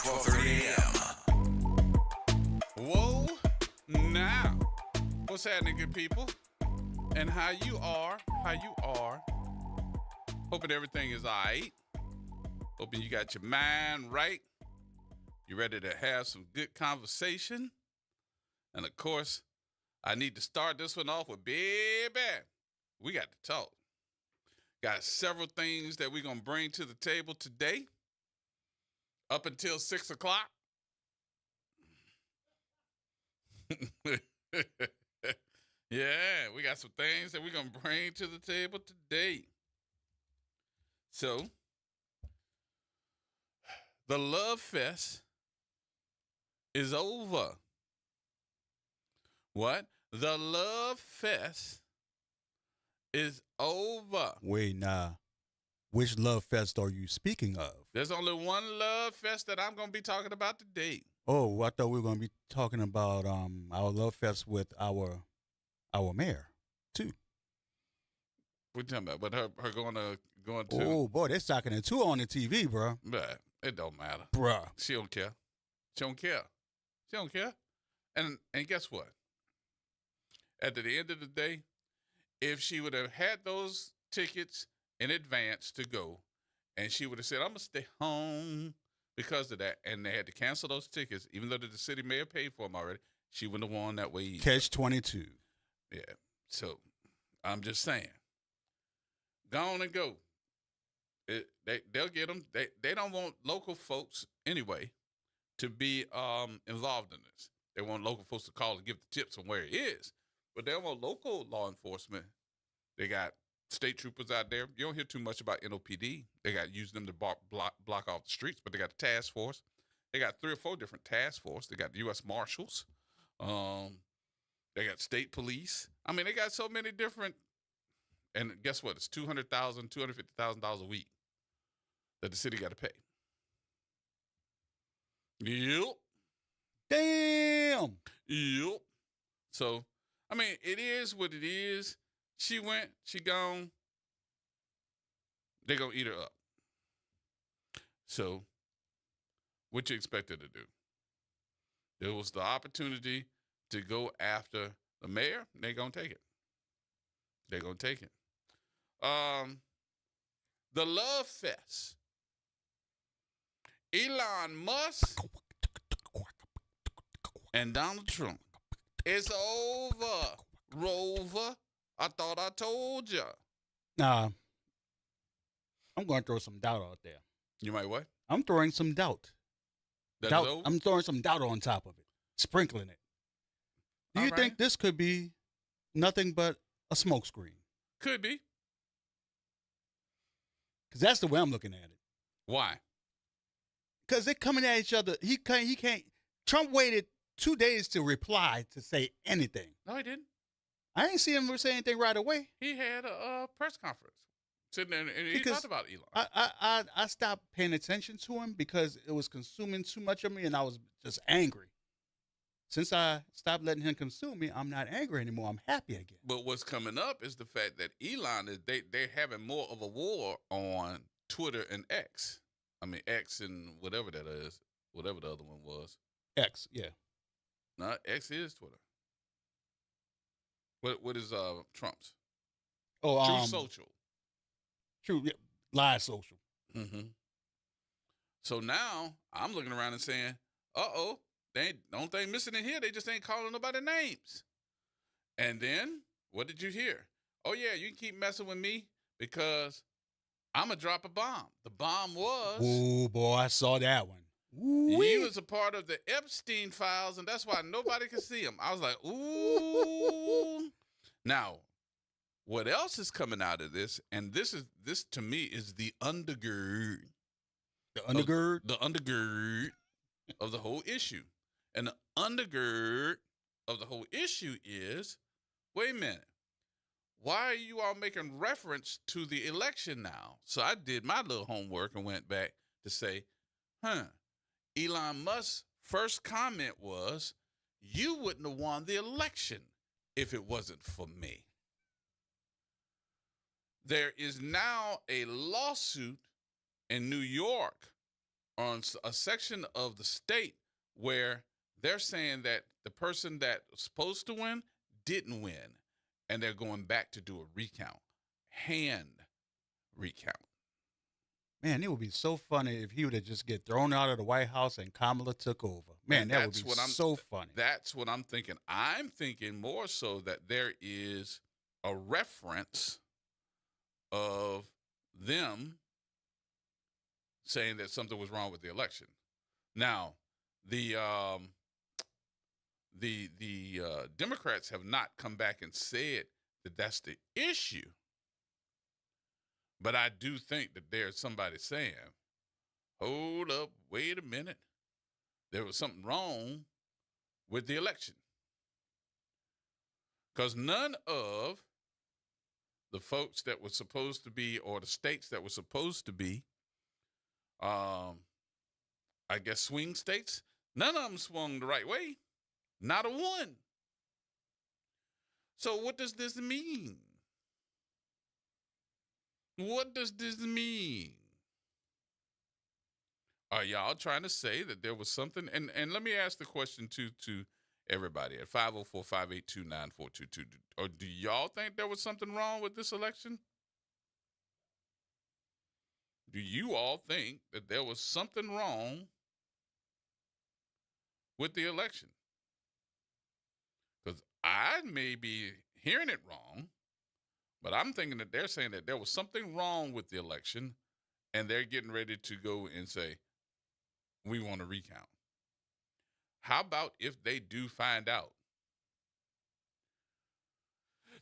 12:30 a.m. Whoa, now. What's happening, good people? And how you are. Hoping everything is all right. Hoping you got your mind right. You ready to have some good conversation? And of course, I need to start this one off with baby. We got to talk. Got several things that we're going to bring to the table today. Up until 6 o'clock. Yeah, we got some things that we're going to bring to the table today. So, the Love Fest is over. What? The Love Fest is over. Wait, nah. Which Love Fest are you speaking of? There's only one Love Fest that I'm going to be talking about today. Oh, I thought we were going to be talking about our Love Fest with our mayor, too. What you talking about? But her going to. Oh, boy, they're stocking it too on the TV, bro. But it don't matter. Bruh. She don't care. She don't care. And guess what? At the end of the day, if she would have had those tickets in advance to go, and she would have said, I'm going to stay home because of that, and they had to cancel those tickets, even though the city may have paid for them already, she wouldn't have won that way either. Catch-22. Yeah. So, I'm just saying. Go on and go. They'll get them. They don't want local folks, anyway, to be involved in this. They want local folks to call and give the tips on where it is. But they want local law enforcement. They got state troopers out there. You don't hear too much about NOPD. They got using them to block off the streets, but they got a task force. They got 3 or 4 different task forces. They got the U.S. Marshals. They got state police. I mean, they got so many different. And guess what? It's $200,000, $250,000 a week that the city got to pay. Yep. Damn. Yep. So, I mean, it is what it is. She went, she gone. They gonna eat her up. So, what you expect her to do? There was the opportunity to go after the mayor. They gonna take it. They're gonna take it. The Love Fest. Elon Musk and Donald Trump. It's over, Rover. I thought I told you. Nah. I'm going to throw some doubt out there. You might what? I'm throwing some doubt. That's Doubt. over? I'm throwing some doubt on top of it. Sprinkling it. Do you All think right. this could be nothing but a smokescreen? Could be. Because that's the way I'm looking at it. Why? Because they're coming at each other. He can't. Trump waited 2 days to reply to say anything. No, he didn't. I ain't see him say anything right away. He had a press conference sitting there, and he Because talked about Elon. I stopped paying attention to him because it was consuming too much of me, and I was just angry. Since I stopped letting him consume me, I'm not angry anymore. I'm happy again. But what's coming up is the fact that Elon is they're having more of a war on Twitter and X. I mean X and whatever that is, whatever the other one was. X, yeah. No, X is Twitter. What is Trump's? Oh, True Social. True, yeah. Live social. Mm-hmm. So now I'm looking around and saying, "Uh-oh, they ain't the only thing missing in here. They just ain't calling nobody names." And then what did you hear? Oh yeah, you can keep messing with me because I'm gonna drop a bomb. The bomb was Oh boy, I saw that one. he was a part of the Epstein files, and that's why nobody could see him. I was like, ooh. Now, what else is coming out of this? And this to me is the undergird. The undergird. The undergird of the whole issue. And the undergird of the whole issue is, wait a minute, why are you all making reference to the election now? So I did my little homework and went back to say, Elon Musk's first comment was, you wouldn't have won the election if it wasn't for me. There is now a lawsuit in New York a section of the state where they're saying that the person that was supposed to win didn't win, and they're going back to do a recount, hand recount. Man, it would be so funny if he would have just get thrown out of the White House and Kamala took over. Man, that would be so funny. That's what I'm thinking. I'm thinking more so that there is a reference of them saying that something was wrong with the election. Now, the Democrats have not come back and said that that's the issue. But I do think that there's somebody saying, hold up, wait a minute. There was something wrong with the election. Because none of the folks that were supposed to be, or the states that were supposed to be, I guess swing states, none of them swung the right way. Not a one. So what does this mean? What does this mean? Are y'all trying to say that there was something? And let me ask the question to everybody at 504-582-9422. Or do y'all think there was something wrong with this election? Do you all think that there was something wrong with the election? Because I may be hearing it wrong, but I'm thinking that they're saying that there was something wrong with the election, and they're getting ready to go and say, we want to recount. How about if they do find out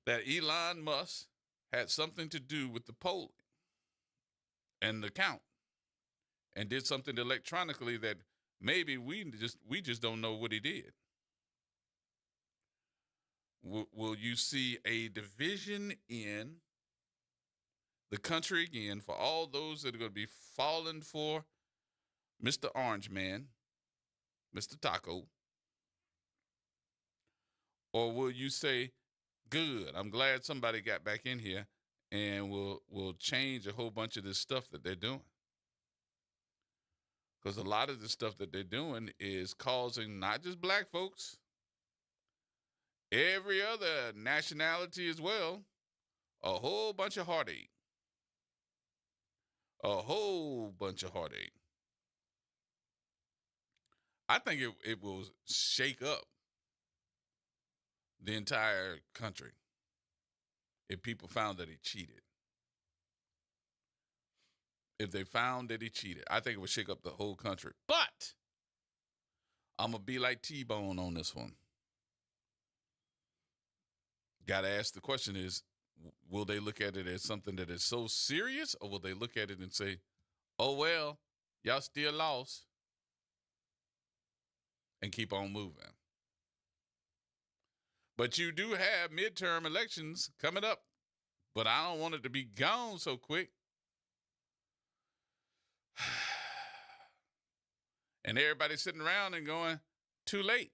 that Elon Musk had something to do with the polling and the count and did something electronically that maybe we just don't know what he did? Will you see a division in the country again for all those that are going to be falling for Mr. Orange Man, Mr. Taco? Or will you say, good, I'm glad somebody got back in here and will change a whole bunch of this stuff that they're doing? Because a lot of the stuff that they're doing is causing not just black folks, every other nationality as well, a whole bunch of heartache. A whole bunch of heartache. I think it will shake up the entire country if people found that he cheated. If they found that he cheated, I think it would shake up the whole country. But I'm going to be like T-Bone on this one. Got to ask the question is, will they look at it as something that is so serious, or will they look at it and say, oh, well, y'all still lost, and keep on moving? But you do have midterm elections coming up, but I don't want it to be gone so quick. And everybody's sitting around and going, too late.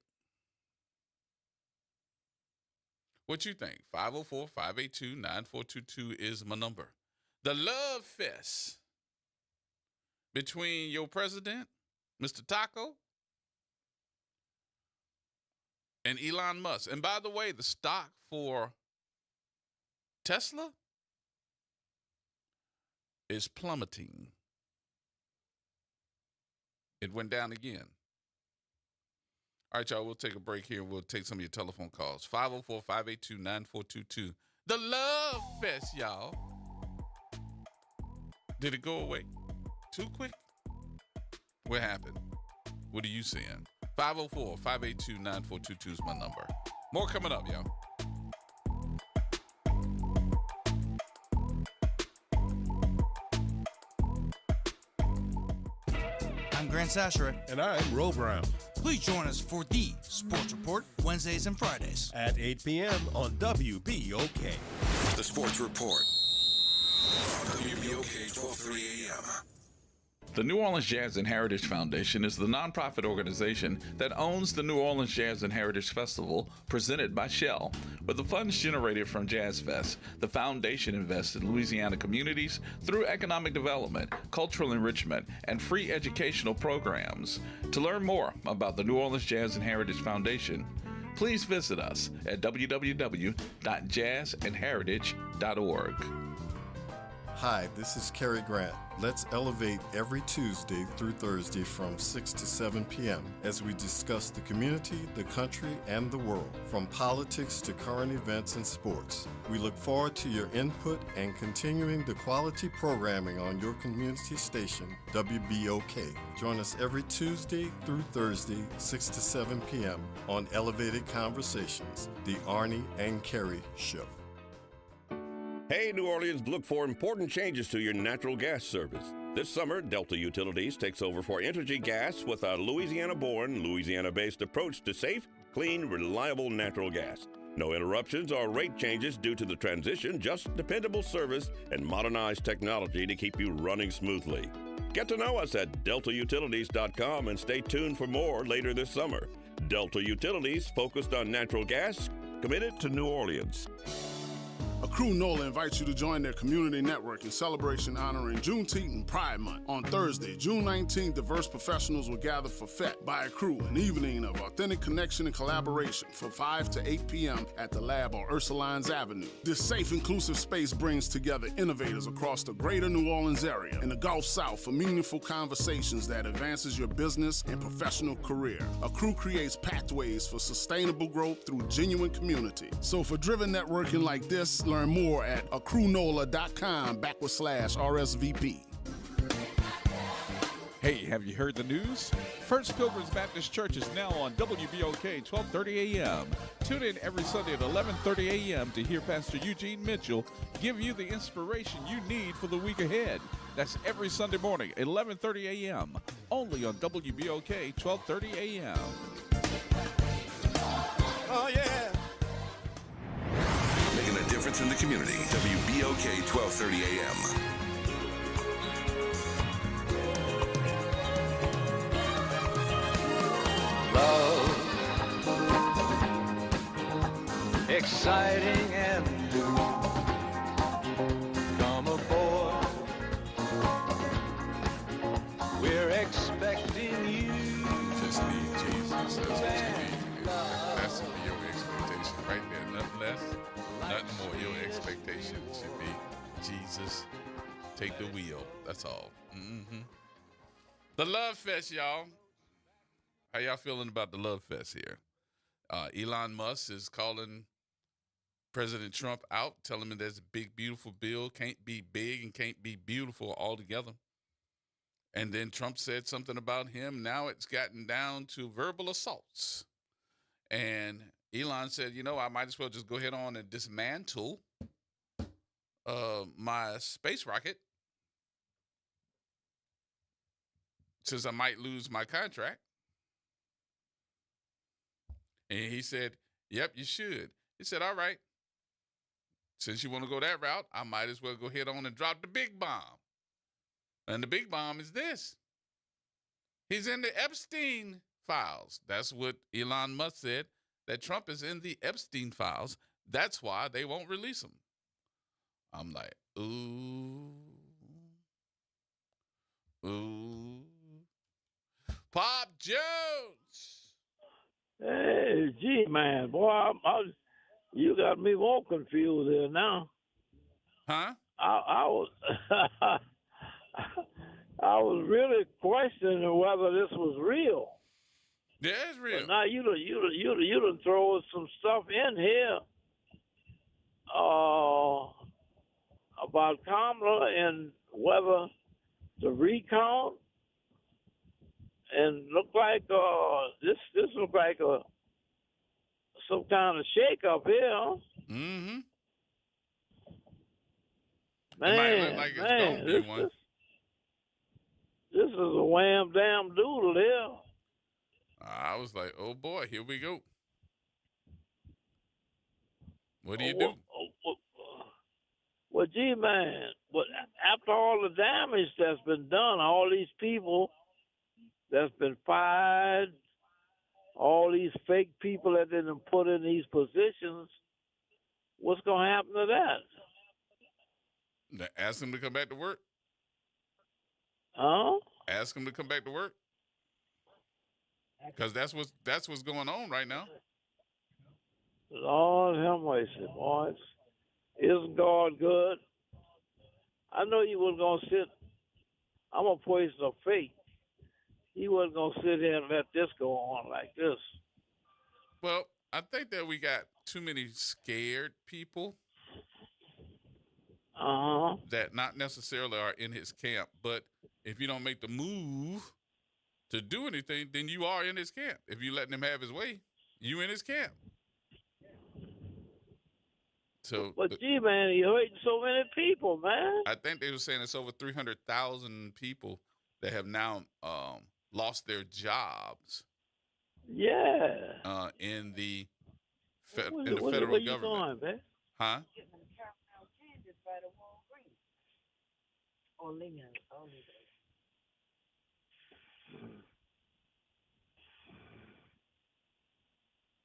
What you think? 504-582-9422 is my number. The love fest between your president, Mr. Taco, and Elon Musk. And by the way, the stock for Tesla is plummeting. It went down again. All right, y'all, we'll take a break here. We'll take some of your telephone calls. 504-582-9422. The love fest, y'all. Did it go away too quick? What happened? What are you seeing? 504-582-9422 is my number. More coming up, y'all. I'm Grant Sashera. And I'm Ro Brown. Please join us for the Sports Report Wednesdays and Fridays At 8 p.m. on WBOK. The Sports Report. WBOK 1230 AM. The New Orleans Jazz and Heritage Foundation is the nonprofit organization that owns the New Orleans Jazz and Heritage Festival presented by Shell. With the funds generated from Jazz Fest, the foundation invests in Louisiana communities through economic development, cultural enrichment, and free educational programs. To learn more about the New Orleans Jazz and Heritage Foundation, please visit us at www.jazzandheritage.org. Hi, this is Cary Grant. Let's elevate every Tuesday through Thursday from 6 to 7 p.m. as we discuss the community, the country, and the world, from politics to current events and sports. We look forward to your input and continuing the quality programming on your community station, WBOK. Join us every Tuesday through Thursday, 6 to 7 p.m. on Elevated Conversations, the Arnie and Cary Show. Hey, New Orleans, look for important changes to your natural gas service. This summer, Delta Utilities takes over for Entergy Gas with a Louisiana-born, Louisiana-based approach to safe, clean, reliable natural gas. No interruptions or rate changes due to the transition, just dependable service and modernized technology to keep you running smoothly. Get to know us at deltautilities.com and stay tuned for more later this summer. Delta Utilities, focused on natural gas, committed to New Orleans. Accru NOLA invites you to join their community network in celebration honoring Juneteenth and Pride Month. On Thursday, June 19th, diverse professionals will gather for FET by Accru, an evening of authentic connection and collaboration from 5 to 8 p.m. at the lab on Ursulines Avenue. This safe, inclusive space brings together innovators across the greater New Orleans area and the Gulf South for meaningful conversations that advances your business and professional career. Accru creates pathways for sustainable growth through genuine community. So for driven networking like this, learn more at accrunola.com/RSVP. Hey, have you heard the news? First Pilgrims Baptist Church is now on WBOK 1230 a.m. Tune in every Sunday at 11:30 a.m. to hear Pastor Eugene Mitchell give you the inspiration you need for the week ahead. That's every Sunday morning, 11:30 a.m. Only on WBOK 1230 a.m. Oh, yeah. Making a difference in the community. WBOK 1230 AM. Love, exciting and new. Come aboard. We're expecting you. Just need Jesus. That's what you need. That's your expectation right there. Nothing less, nothing more. Your expectation should be Jesus, take the wheel. That's all. Mm-hmm. The Love Fest, y'all. How y'all feeling about the Love Fest here? Elon Musk is calling President Trump out, telling him there's a big, beautiful bill, can't be big and can't be beautiful altogether. And then Trump said something about him. Now it's gotten down to verbal assaults. And Elon said, you know, I might as well just go ahead on and dismantle my space rocket since I might lose my contract. And he said, yep, you should. He said, all right, since you want to go that route, I might as well go ahead on and drop the big bomb. And the big bomb is this. He's in the Epstein files. That's what Elon Musk said, that Trump is in the Epstein files. That's why they won't release him. I'm like, ooh. Pop Jones. Hey, gee, man, boy, you got me more confused here now. Huh? I was, I was really questioning whether this was real. Yeah, it's real. But now you done throw some stuff in here about Kamala and whether the recount. And look like this look like some kind of shake up here, huh? Mm-hmm. Man, it might look like it's gonna be one. This is a wham damn doodle here. I was like, oh boy, here we go. What do you do? Well, gee, man, but after all the damage that's been done, all these people that's been fired, all these fake people that they done put in these positions, what's going to happen to that? Ask them to come back to work. Huh? Ask them to come back to work. Because that's what's going on right now. Lord have mercy, boys. Isn't God good? I know you wasn't going to sit. I'm a person of faith. He wasn't going to sit here and let this go on like this. Well, I think that we got too many scared people that not necessarily are in his camp. But if you don't make the move to do anything, then you are in his camp. If you letting him have his way, you in his camp. So, but gee, man, you're hurting so many people, man. I think they were saying it's over 300,000 people that have now lost their jobs. Yeah. In the federal where government. You going, man? Huh?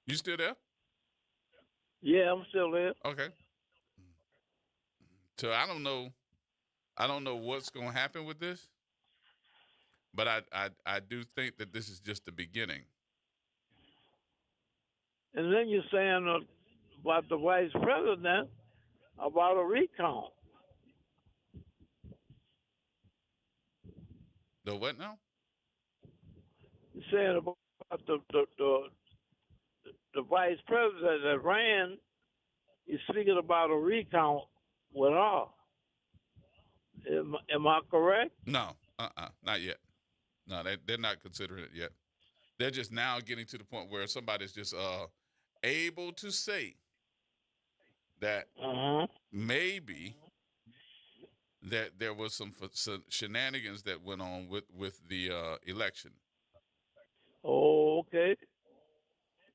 You still there? Yeah, I'm still there. Okay. So I don't know what's going to happen with this, but I do think that this is just the beginning. And then you're saying about the vice president about a recount. The what now? You're saying about the vice president that ran. You're speaking about a recount with her. Am I correct? No, not yet. No, they're not considering it yet. They're just now getting to the point where somebody's just able to say that maybe that there was some shenanigans that went on with the election. Oh, okay.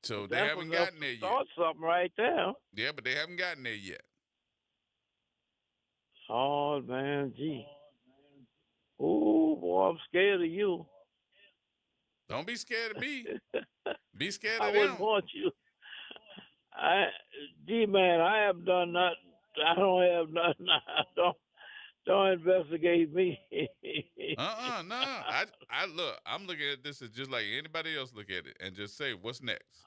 So they haven't gotten there yet. Start something right there. Yeah, but they haven't gotten there yet. Oh, man, gee. Oh, boy, I'm scared of you. Don't be scared of me. Be scared I of them. wouldn't want you. Gee, man, I haven't done nothing. I don't have nothing. Don't investigate me. No. I look. I'm looking at this as just like anybody else look at it, and just say, "What's next?"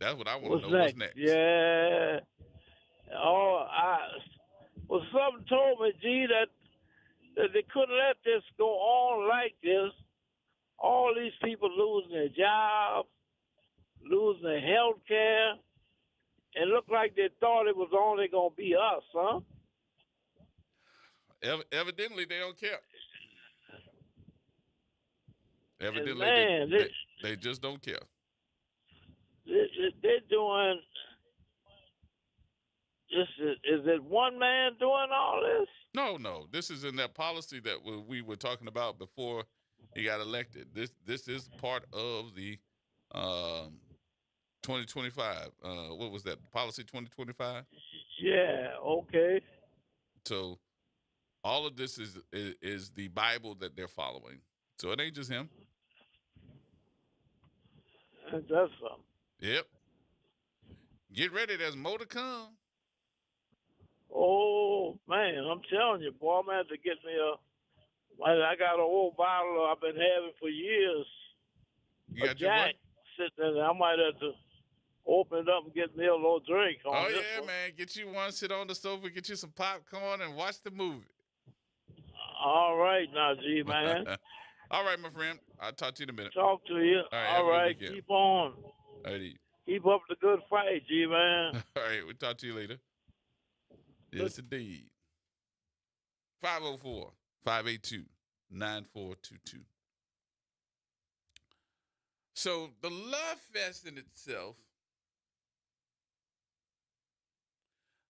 That's what I want to know. What's next? Yeah. Oh, well, something told me, gee, that they couldn't let this go on like this. All these people losing their jobs, losing their health care, and looked like they thought it was only going to be us, huh? Evidently, they don't care. Evidently, man, they just don't care. They're doing this. Is it one man doing all this? No. This is in that policy that we were talking about before he got elected. This is part of the 2025. What was that? Policy 2025? Yeah. Okay. So all of this is the Bible that they're following. So it ain't just him. That's something. Yep. Get ready. There's more to come. Oh, man, I'm telling you, boy, I'm going to have to get me I got an old bottle I've been having for years. You got Jack sitting in there. I might have to open it up and get me a little drink. Oh, yeah, man. Get you one, sit on the sofa, get you some popcorn, and watch the movie. All right now, G, man. All right, my friend. I'll talk to you in a minute. Talk to you. All right. Keep on. All righty. Keep up the good fight, G, man. All right. We'll talk to you later. Yes, indeed. 504-582-9422. So the Love Fest in itself,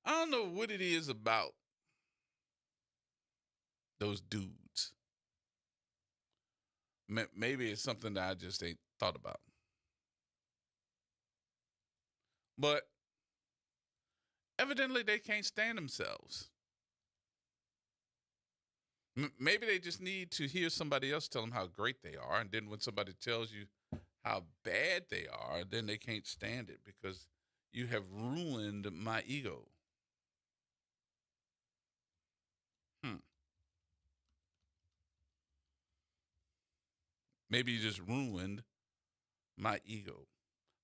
I don't know what it is about those dudes. Maybe it's something that I just ain't thought about. But evidently they can't stand themselves. Maybe they just need to hear somebody else tell them how great they are. And then when somebody tells you how bad they are, then they can't stand it because you have ruined my ego. Maybe you just ruined my ego.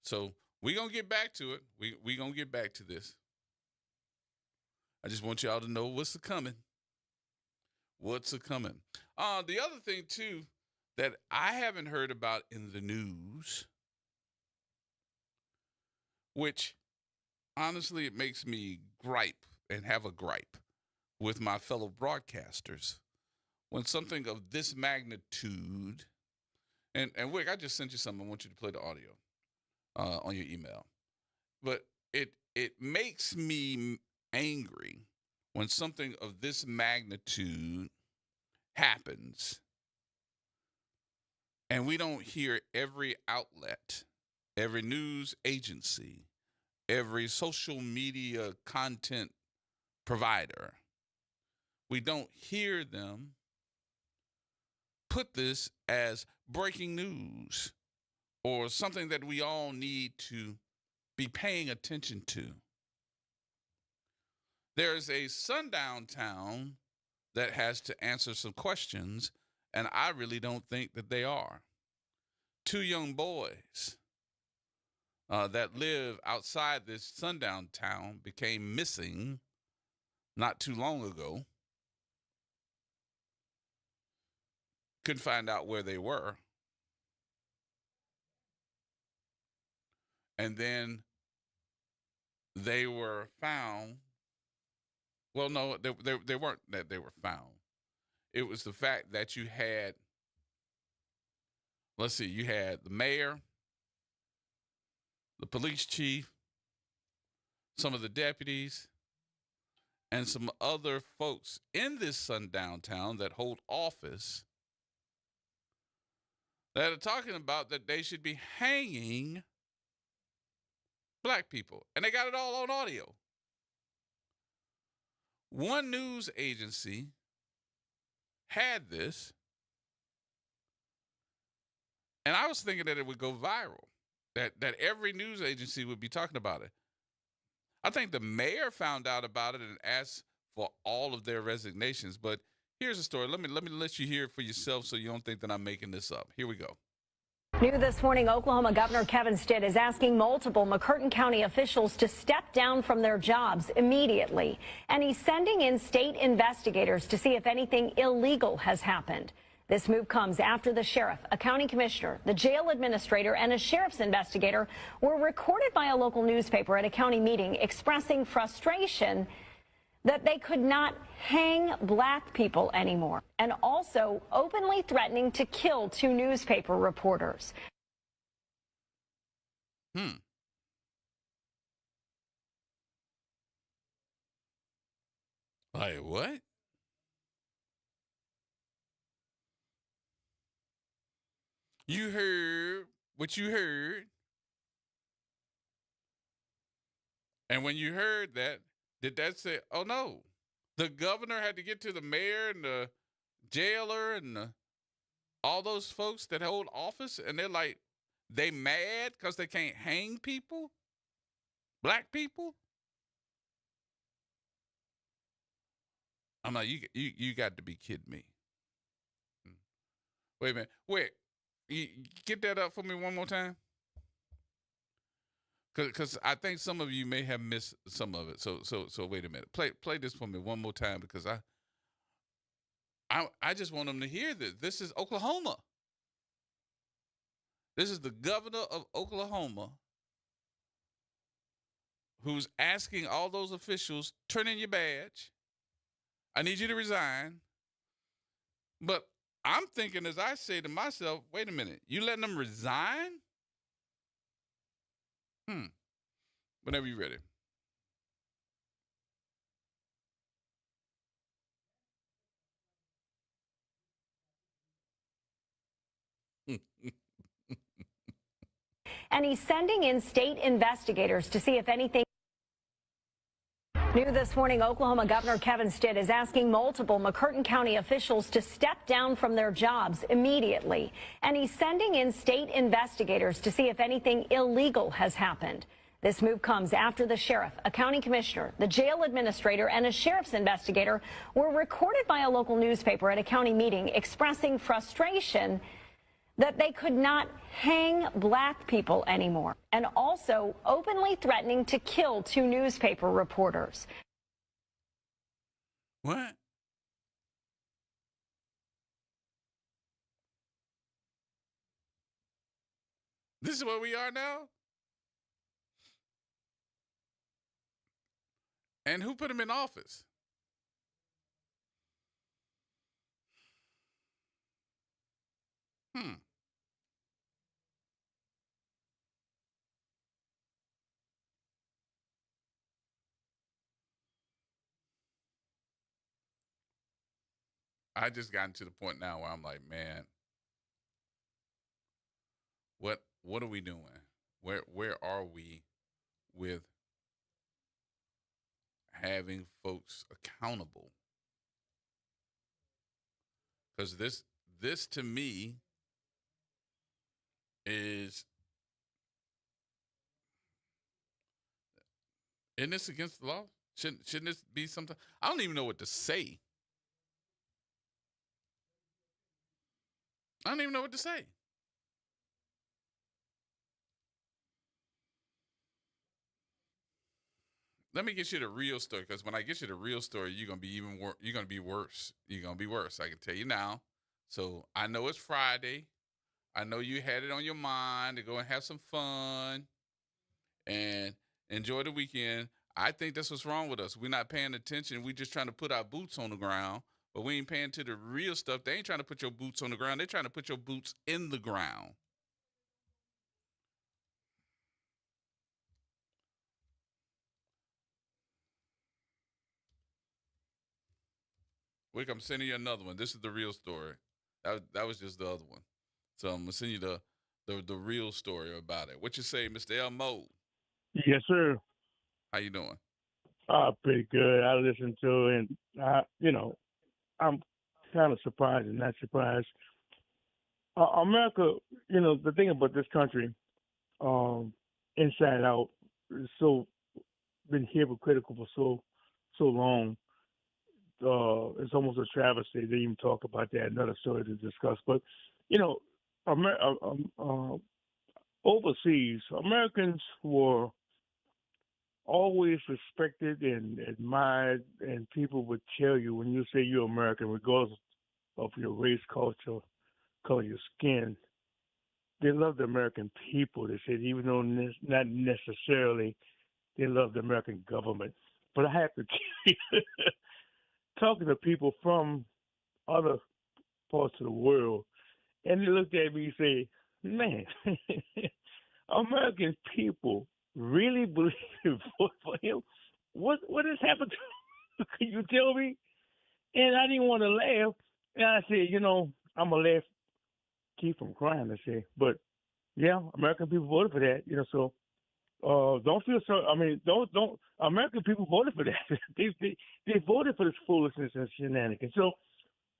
So we're going to get back to it. We're going to get back to this. I just want y'all to know what's a-coming. What's a-coming. The other thing, too, that I haven't heard about in the news, which honestly it makes me gripe and have a gripe with my fellow broadcasters. When something of this magnitude, and Wick, I just sent you something. I want you to play the audio on your email. But it makes me angry when something of this magnitude happens and we don't hear every outlet, every news agency, every social media content provider. We don't hear them put this as breaking news or something that we all need to be paying attention to. There is a sundown town that has to answer some questions, and I really don't think that they are. 2 young boys that live outside this sundown town became missing not too long ago. Couldn't find out where they were. And then they were found. Well, no, they weren't that they were found. It was the fact that you had, you had the mayor, the police chief, some of the deputies, and some other folks in this sundown town that hold office that are talking about that they should be hanging black people. And they got it all on audio. One news agency had this, and I was thinking that it would go viral, that every news agency would be talking about it. I think the mayor found out about it and asked for all of their resignations. But here's the story. Let me let you hear it for yourself so you don't think that I'm making this up. Here we go. New this morning, Oklahoma Governor Kevin Stitt is asking multiple McCurtain County officials to step down from their jobs immediately. And he's sending in state investigators to see if anything illegal has happened. This move comes after the sheriff, a county commissioner, the jail administrator, and a sheriff's investigator were recorded by a local newspaper at a county meeting expressing frustration that they could not hang black people anymore, and also openly threatening to kill 2 newspaper reporters. Like what? You heard what you heard. And when you heard that, did that say, oh no, the governor had to get to the mayor and the jailer and all those folks that hold office, and they're like, they mad because they can't hang people? Black people? I'm like, you got to be kidding me. Wait a minute. Wait, you get that up for me one more time? Because I think some of you may have missed some of it. So wait a minute. Play this for me one more time because I just want them to hear this. This is Oklahoma. This is the governor of Oklahoma who's asking all those officials, turn in your badge. I need you to resign. But I'm thinking as I say to myself, wait a minute, you letting them resign? Whenever you're ready. And he's sending in state investigators to see if anything. New this morning, Oklahoma Governor Kevin Stitt is asking multiple McCurtain County officials to step down from their jobs immediately. And he's sending in state investigators to see if anything illegal has happened. This move comes after the sheriff, a county commissioner, the jail administrator, and a sheriff's investigator were recorded by a local newspaper at a county meeting expressing frustration that they could not hang black people anymore, and also openly threatening to kill 2 newspaper reporters. What? This is where we are now? And who put him in office? I just gotten to the point now where I'm like, man, what are we doing? Where are we with having folks accountable? Because this to me isn't this against the law? Shouldn't this be something? I don't even know what to say. I don't even know what to say. Let me get you the real story, because when I get you the real story, you're gonna be even worse. You're gonna be worse. You're gonna be worse. I can tell you now. So I know it's Friday. I know you had it on your mind to go and have some fun and enjoy the weekend. I think that's what's wrong with us. We're not paying attention. We're just trying to put our boots on the ground, but we ain't paying to the real stuff. They ain't trying to put your boots on the ground. They're trying to put your boots in the ground. Wick, I'm sending you another one. This is the real story. That was just the other one. So I'm gonna send you the real story about it. What you say, Mr. El Mo? Yes, sir. How you doing? Pretty good. I listened to it, and I'm kind of surprised and not surprised. America, the thing about this country, inside out, is so been hypocritical for so long. It's almost a travesty to even talk about that. Another story to discuss, but overseas, Americans were always respected and admired, and people would tell you when you say you're American, regardless of your race, culture, color of your skin, they love the American people. They said, even though not necessarily they love the American government. But I have to tell you, talking to people from other parts of the world, and they looked at me and say, man, American people really believe in vote for him? What has happened to him? Can you tell me? And I didn't want to laugh. And I said, I'm going to laugh, keep from crying, I say. But, yeah, American people voted for that, so don't feel so. I mean, don't. American people voted for that. They voted for this foolishness and shenanigans. So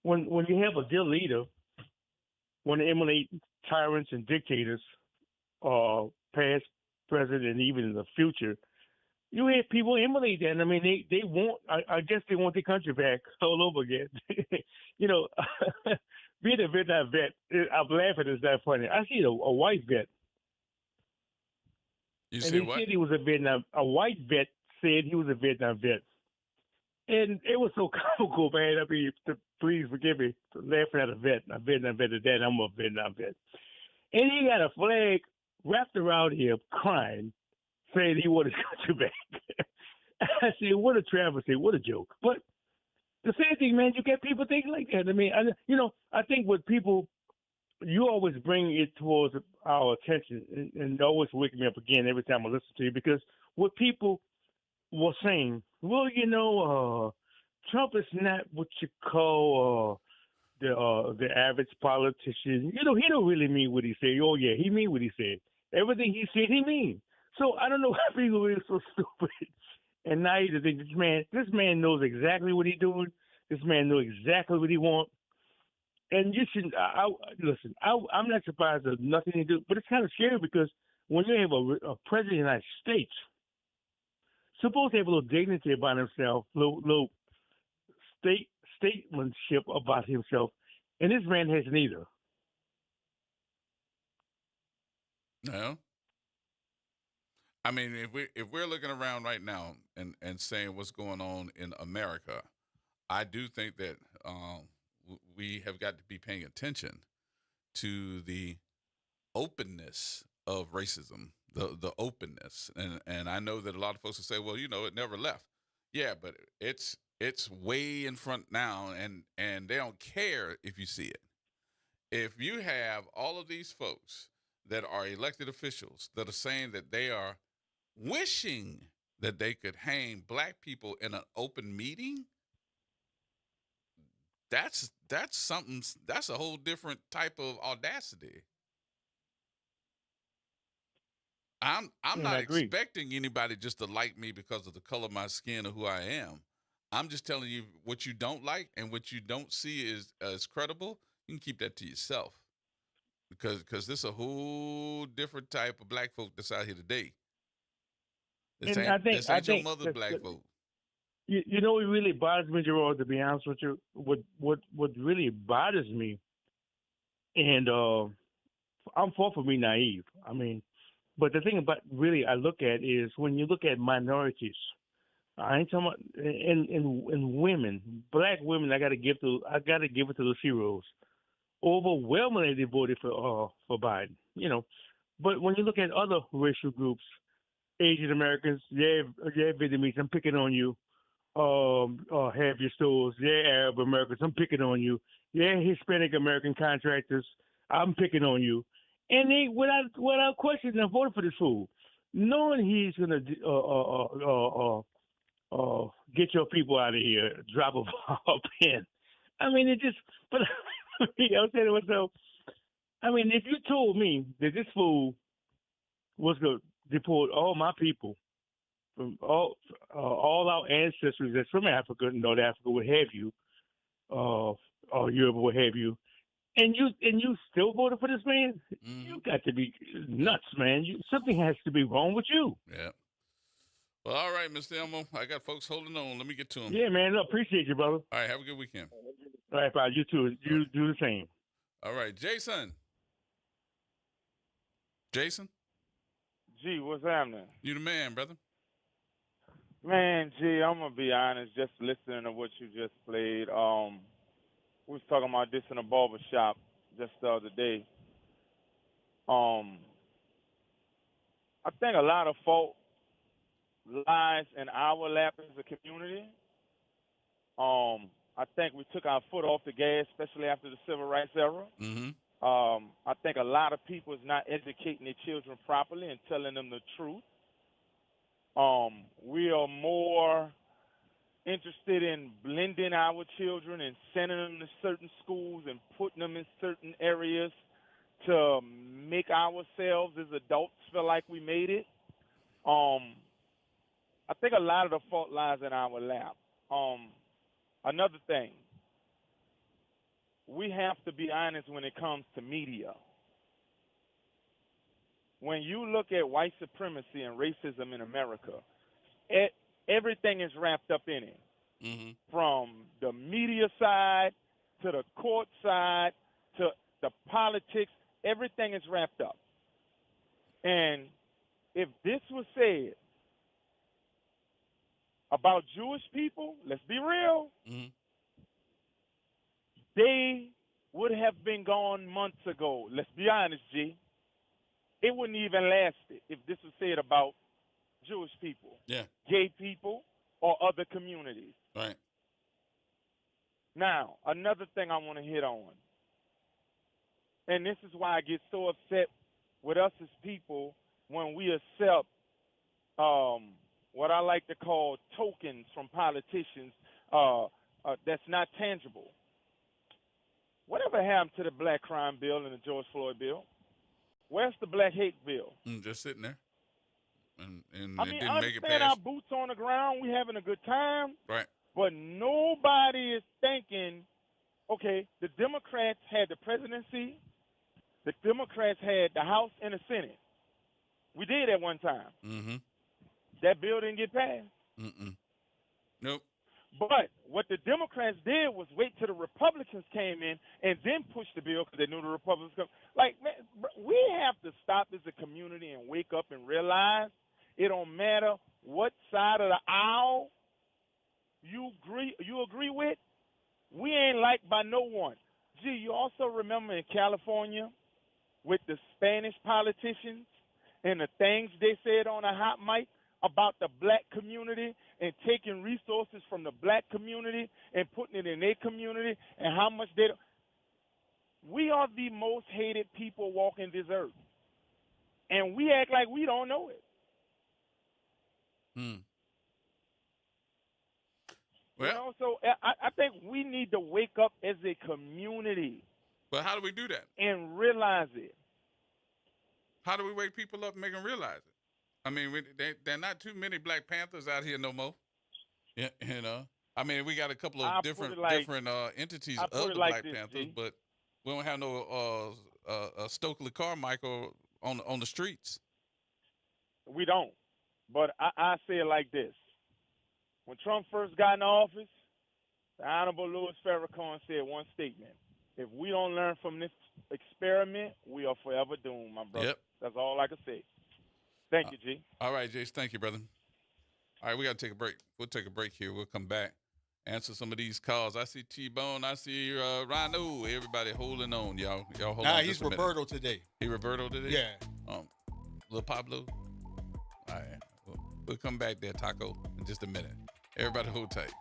when you have a dear leader, want to emulate tyrants and dictators, past, present, and even in the future, you have people emulate that. I mean, they want. I guess they want their country back all over again. Being a Vietnam vet, I'm laughing. It's not funny. I see a white vet. You and said he what? said he was a white vet said he was a Vietnam vet. And it was so comical, man. I mean, please forgive me for laughing at a Vietnam vet at that. I'm a Vietnam vet. And he got a flag wrapped around him crying, saying he wanted his country back. I said, what a travesty, what a joke. But the same thing, man, you get people thinking like that. I mean, I think what people, you always bring it towards our attention and always wake me up again every time I listen to you, because what people were saying, well, Trump is not what you call the average politician. He don't really mean what he said. Oh, yeah, he mean what he said. Everything he said, he mean. So I don't know why people are so stupid and naive to think this man knows exactly what he's doing. This man knows exactly what he wants. And you shouldn't. Listen. I'm not surprised there's nothing to do, but it's kind of scary because when you have a president of the United States, supposed to have a little dignity about himself, little statesmanship about himself, and this man has neither. No. I mean, if we're looking around right now and saying what's going on in America, I do think that we have got to be paying attention to the openness of racism, the openness, and I know that a lot of folks will say, well, it never left. Yeah, but it's way in front now, and they don't care if you see it. If you have all of these folks that are elected officials that are saying that they are wishing that they could hang black people in an open meeting, that's something. That's a whole different type of audacity. I'm not expecting anybody just to like me because of the color of my skin or who I am. I'm just telling you what you don't like and what you don't see is as credible. You can keep that to yourself, because this is a whole different type of black folk that's out here today. This ain't your mother's black folk. You know what really bothers me, Gerard, to be honest with you? What really bothers me, and I'm far from being naive. I mean, but the thing about really I look at is when you look at minorities, I ain't talking about in women, black women. I got to give it to the heroes. Overwhelmingly, they voted for Biden. But when you look at other racial groups, Asian Americans, Vietnamese, I'm picking on you. Have your stores, Arab Americans, I'm picking on you. Hispanic American contractors, I'm picking on you. And they, without question, they voted for this fool, knowing he's gonna get your people out of here, drop a pin. I mean, it just. But I'm saying to myself, I mean, if you told me that this fool was gonna deport all my people from all our ancestors that's from Africa, North Africa, what have you, or Europe, what have you, and you still voted for this man? You got to be nuts, man. Something has to be wrong with you. Yeah. Well, all right, Mr. Elmo. I got folks holding on. Let me get to them. Yeah, man. I appreciate you, brother. All right. Have a good weekend. All right, pal. You too. You do the same. All right, Jason. Jason? Gee, what's happening? You the man, brother. Man, gee, I'm going to be honest, just listening to what you just played. We was talking about this in a barber shop just the other day. I think a lot of fault lies in our lap as a community. I think we took our foot off the gas, especially after the civil rights era. Mm-hmm. I think a lot of people is not educating their children properly and telling them the truth. We are more interested in blending our children and sending them to certain schools and putting them in certain areas to make ourselves as adults feel like we made it. I think a lot of the fault lies in our lap. Another thing, we have to be honest when it comes to media. When you look at white supremacy and racism in America, everything is wrapped up in it. Mm-hmm. From the media side to the court side to the politics, everything is wrapped up. And if this was said about Jewish people, let's be real, mm-hmm. they would have been gone months ago. Let's be honest, G. It wouldn't even last if this was said about Jewish people, gay people, or other communities. Right. Now, another thing I want to hit on, and this is why I get so upset with us as people when we accept what I like to call tokens from politicians that's not tangible. Whatever happened to the black crime bill and the George Floyd bill? Where's the black hate bill? Just sitting there. and I it mean, didn't I make it understand our past. boots on the ground. We having a good time. Right. But nobody is thinking, okay, the Democrats had the presidency. The Democrats had the House and the Senate. We did at one time. Mm-hmm. That bill didn't get passed. Mm-mm. Nope. But what the Democrats did was wait till the Republicans came in and then push the bill because they knew the Republicans come. Like, man, we have to stop as a community and wake up and realize it don't matter what side of the aisle you agree with. We ain't liked by no one. Gee, you also remember in California with the Spanish politicians and the things they said on a hot mic about the black community and taking resources from the black community and putting it in their community and how much they don't. We are the most hated people walking this earth. And we act like we don't know it. Well, you know, so I think we need to wake up as a community. But how do we do that? And realize it. How do we wake people up and make them realize it? I mean, there are not too many Black Panthers out here no more. Yeah, you know. I mean, we got a couple of different entities of the Black Panthers, but we don't have no Stokely Carmichael on the streets. We don't. But I say it like this. When Trump first got in office, the Honorable Louis Farrakhan said one statement. If we don't learn from this experiment, we are forever doomed, my brother. Yep. That's all I can say. Thank you, G. All right, Jace. Thank you, brother. All right, we got to take a break. We'll take a break here. We'll come back, answer some of these calls. I see T-Bone. I see Rhino. Everybody holding on, y'all. Y'all hold on. Nah, he's Roberto today. He Roberto today? Yeah. Little Pablo? All right. We'll come back there, Taco, in just a minute. Everybody hold tight.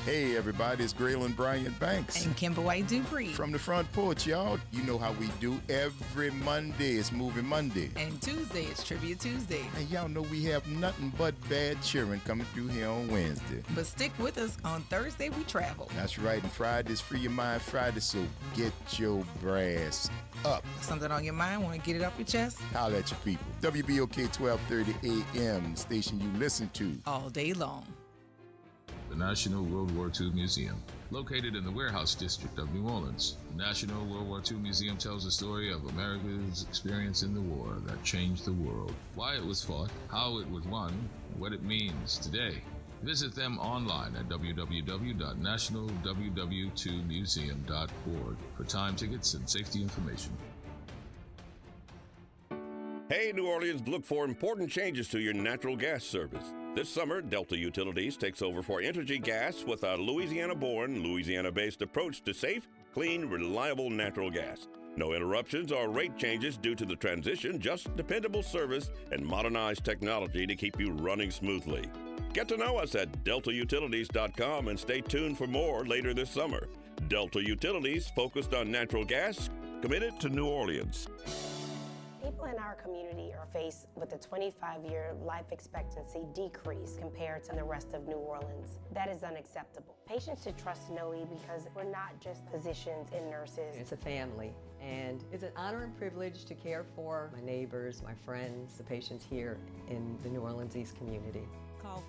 Hey everybody, it's Graylin Bryant Banks. And Kimber White Dupree. From the front porch, y'all. You know how we do. Every Monday is Movie Monday. And Tuesday is Trivia Tuesday. And y'all know we have nothing but bad cheering coming through here on Wednesday. But stick with us. On Thursday, we travel. That's right. And Friday's Free Your Mind Friday, so get your brass up. Something on your mind? Want to get it off your chest? Holla at your people. WBOK 1230 AM, the station you listen to. All day long. The National World War II Museum. Located in the Warehouse District of New Orleans, the National World War II Museum tells the story of America's experience in the war that changed the world, why it was fought, how it was won, and what it means today. Visit them online at www.nationalww2museum.org for time tickets and safety information. Hey, New Orleans, look for important changes to your natural gas service. This summer, Delta Utilities takes over for Entergy Gas with a Louisiana-born, Louisiana-based approach to safe, clean, reliable natural gas. No interruptions or rate changes due to the transition, just dependable service and modernized technology to keep you running smoothly. Get to know us at deltautilities.com and stay tuned for more later this summer. Delta Utilities, focused on natural gas, committed to New Orleans. People in our community are faced with a 25-year life expectancy decrease compared to the rest of New Orleans. That is unacceptable. Patients should trust NOE because we're not just physicians and nurses. It's a family, and it's an honor and privilege to care for my neighbors, my friends, the patients here in the New Orleans East community. Call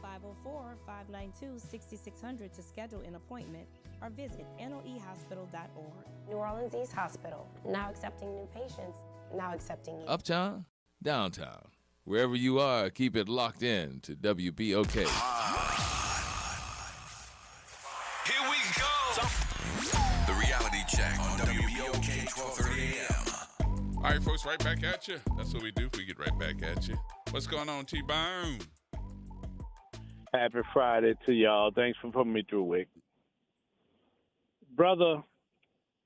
504-592-6600 to schedule an appointment or visit noehospital.org. New Orleans East Hospital, now accepting new patients, now accepting you. Uptown, downtown, wherever you are, keep it locked in to WBOK. Here we go. The reality check on WBOK 1230 AM. All right, folks, right back at you. That's what we do. We get right back at you. What's going on, T-Bone? Happy Friday to y'all. Thanks for putting me through, Wick. Brother,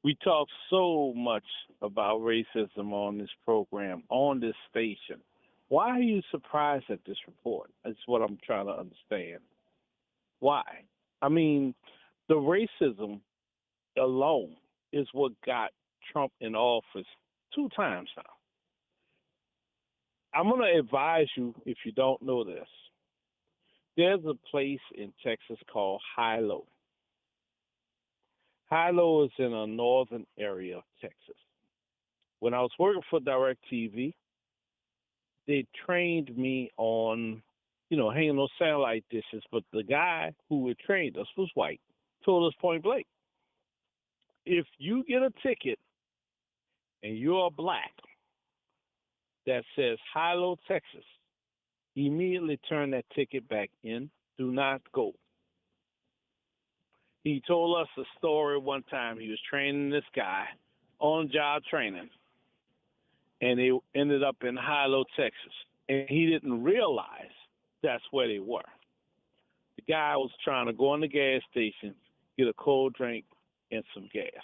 we talk so much about racism on this program, on this station. Why are you surprised at this report? That's what I'm trying to understand. Why? I mean, the racism alone is what got Trump in office 2 times now. I'm going to advise you, if you don't know this, there's a place in Texas called High-Low. Hilo is in a northern area of Texas. When I was working for DirecTV, they trained me on, hanging those satellite dishes. But the guy who had trained us was white. Told us point blank, if you get a ticket and you're black that says Hilo, Texas, immediately turn that ticket back in. Do not go. He told us a story one time. He was training this guy on job training, and they ended up in Hilo, Texas. And he didn't realize that's where they were. The guy was trying to go in the gas station, get a cold drink and some gas.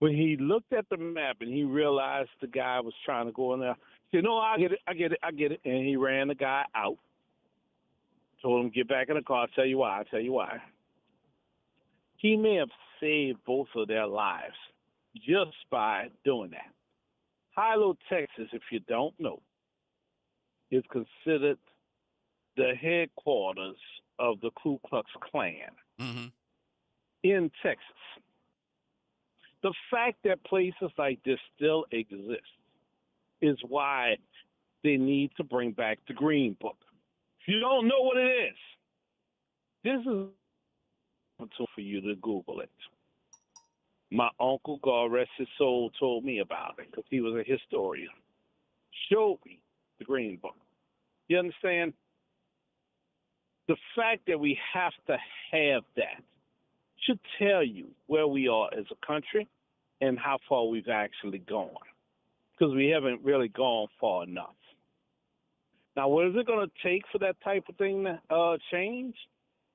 When he looked at the map and he realized the guy was trying to go in there, he said, no, I get it. And he ran the guy out. Told him, get back in the car. I'll tell you why. He may have saved both of their lives just by doing that. Hilo, Texas, if you don't know, is considered the headquarters of the Ku Klux Klan in Texas. The fact that places like this still exist is why they need to bring back the Green Book. If you don't know what it is, this is for you to Google it. My uncle, God rest his soul, told me about it because he was a historian. Showed me the Green Book. You understand? The fact that we have to have that should tell you where we are as a country and how far we've actually gone, because we haven't really gone far enough. Now, what is it going to take for that type of thing to change?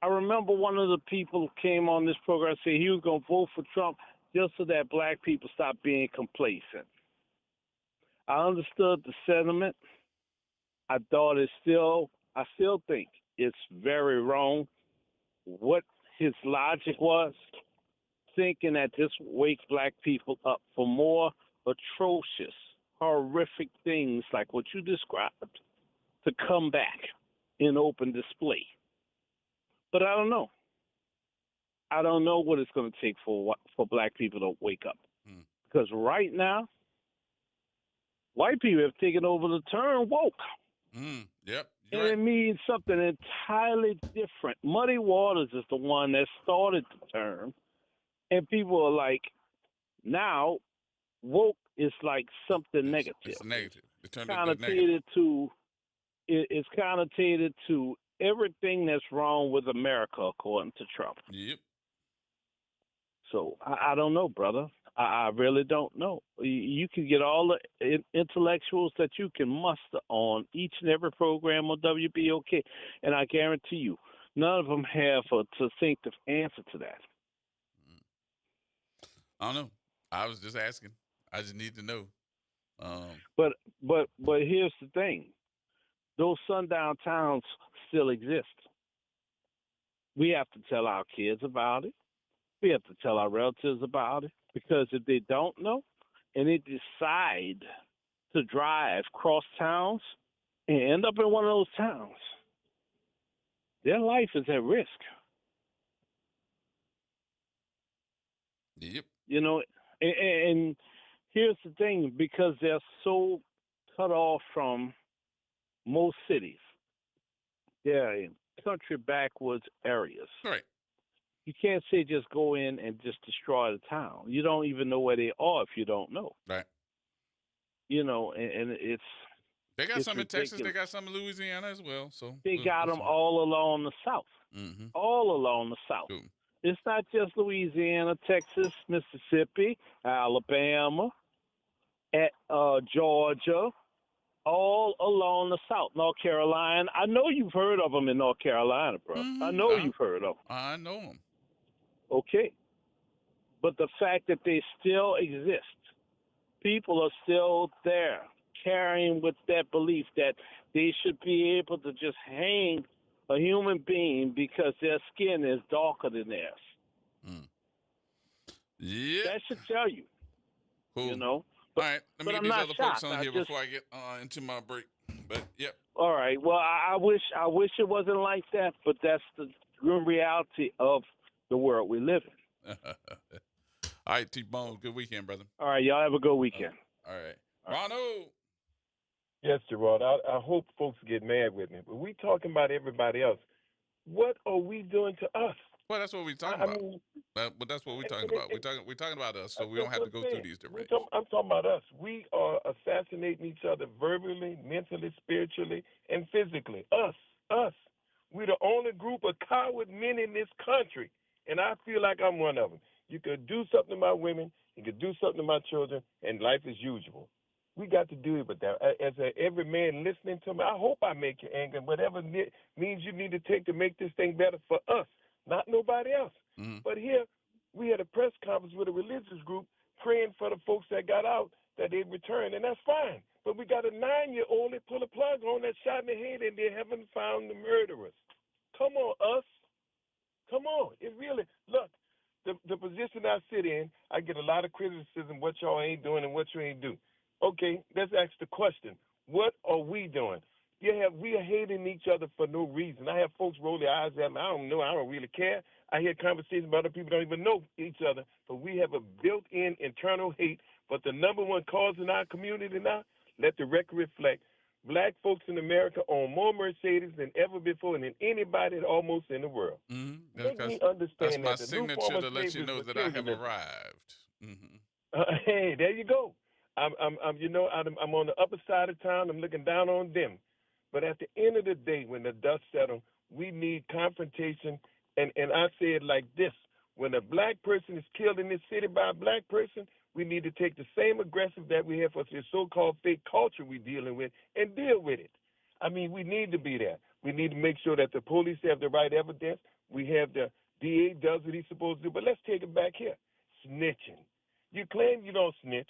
I remember one of the people came on this program and said he was going to vote for Trump just so that black people stop being complacent. I understood the sentiment. I still think it's very wrong what his logic was, thinking that this would wake black people up for more atrocious, horrific things like what you described to come back in open display. But I don't know. I don't know what it's going to take for black people to wake up. Because right now, white people have taken over the term woke. Yep. And it means something entirely different. Muddy Waters is the one that started the term. And people are like, now, woke is like something negative. It's negative. It turned into negative. It's connotated to everything that's wrong with America, according to Trump. Yep. So I don't know, brother. I really don't know. You can get all the intellectuals that you can muster on each and every program on WBOK, and I guarantee you, none of them have a succinct answer to that. I don't know. I was just asking. I just need to know. But here's the thing: those sundown towns still exist. We have to tell our kids about it. We have to tell our relatives about it, because if they don't know and they decide to drive cross towns and end up in one of those towns, their life is at risk. Yep. You know, and here's the thing, because they're so cut off from most cities, they're in country backwoods areas. Right. You can't say just go in and just destroy the town. You don't even know where they are if you don't know. Right. You know, and it's... They got some in ridiculous. Texas. They got some in Louisiana as well. So they got them all along the South. Mm-hmm. All along the South. Cool. It's not just Louisiana, Texas, Mississippi, Alabama, Georgia, all along the South. North Carolina. I know you've heard of them in North Carolina, bro. Mm-hmm. I know you've heard of them. I know them. Okay. But the fact that they still exist, people are still there carrying with that belief that they should be able to just hang a human being because their skin is darker than theirs. Yeah. That should tell you. Cool. You know? All right. Let me get these other folks on here just, before I get into my break. But, yep. All right. Well, I wish it wasn't like that, but that's the grim reality of the world we live in. All right, T-Bone, good weekend, brother. All right, y'all have a good weekend. All right. Ronald. Yes, Gerard. I hope folks get mad with me, but we talking about everybody else. What are we doing to us? Well, that's what we're talking about. mean, but that's what we're talking about. We're talking about us, so we don't have to go through these debates. I'm talking about us. We are assassinating each other verbally, mentally, spiritually, and physically. Us. We're the only group of coward men in this country, and I feel like I'm one of them. You could do something to my women, you could do something to my children, and life is usual. We got to do it with that. Every man listening to me, I hope I make you angry. Whatever means you need to take to make this thing better for us, not nobody else. Mm-hmm. But here, we had a press conference with a religious group praying for the folks that got out that they'd return, and that's fine. But we got a 9-year-old that pulled a plug on that shot in the head, and they haven't found the murderers. Come on, us. Come on. It really, look, the position I sit in, I get a lot of criticism, what y'all ain't doing and what you ain't do. Okay, let's ask the question. What are we doing? We are hating each other for no reason. I have folks roll their eyes at me. I don't know. I don't really care. I hear conversations about other people don't even know each other, but we have a built-in internal hate. But the number one cause in our community now, let the record reflect, black folks in America own more Mercedes than ever before and than anybody almost in the world. Mm-hmm. Make me understand that's my that. signature to let you know that I have arrived. Mm-hmm. Hey, there you go. I'm on the upper side of town. I'm looking down on them. But at the end of the day, when the dust settles, we need confrontation. And I say it like this. When a black person is killed in this city by a black person, we need to take the same aggressive that we have for this so-called fake culture we're dealing with and deal with it. I mean, we need to be there. We need to make sure that the police have the right evidence. We have the DA does what he's supposed to do. But let's take it back here. Snitching. You claim you don't snitch.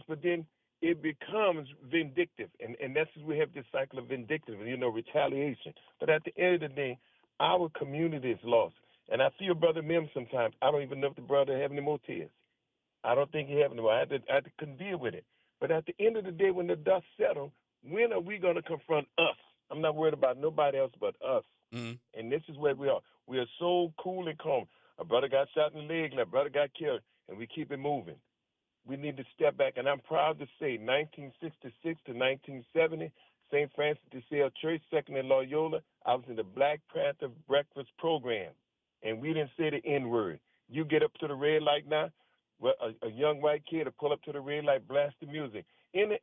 But then it becomes vindictive. And that's we have this cycle of vindictive, retaliation. But at the end of the day, our community is lost. And I feel Brother Mim sometimes. I don't even know if the brother have any more tears. I don't think he have any more. I had to deal with it. But at the end of the day, when the dust settles, when are we going to confront us? I'm not worried about nobody else but us. Mm-hmm. And this is where we are. We are so cool and calm. A brother got shot in the leg, and a brother got killed, and we keep it moving. We need to step back, and I'm proud to say 1966 to 1970, St. Francis de Sales Church, second in Loyola, I was in the Black Panther Breakfast Program, and we didn't say the N-word. You get up to the red light now, well, a young white kid will pull up to the red light, blast the music. Enter,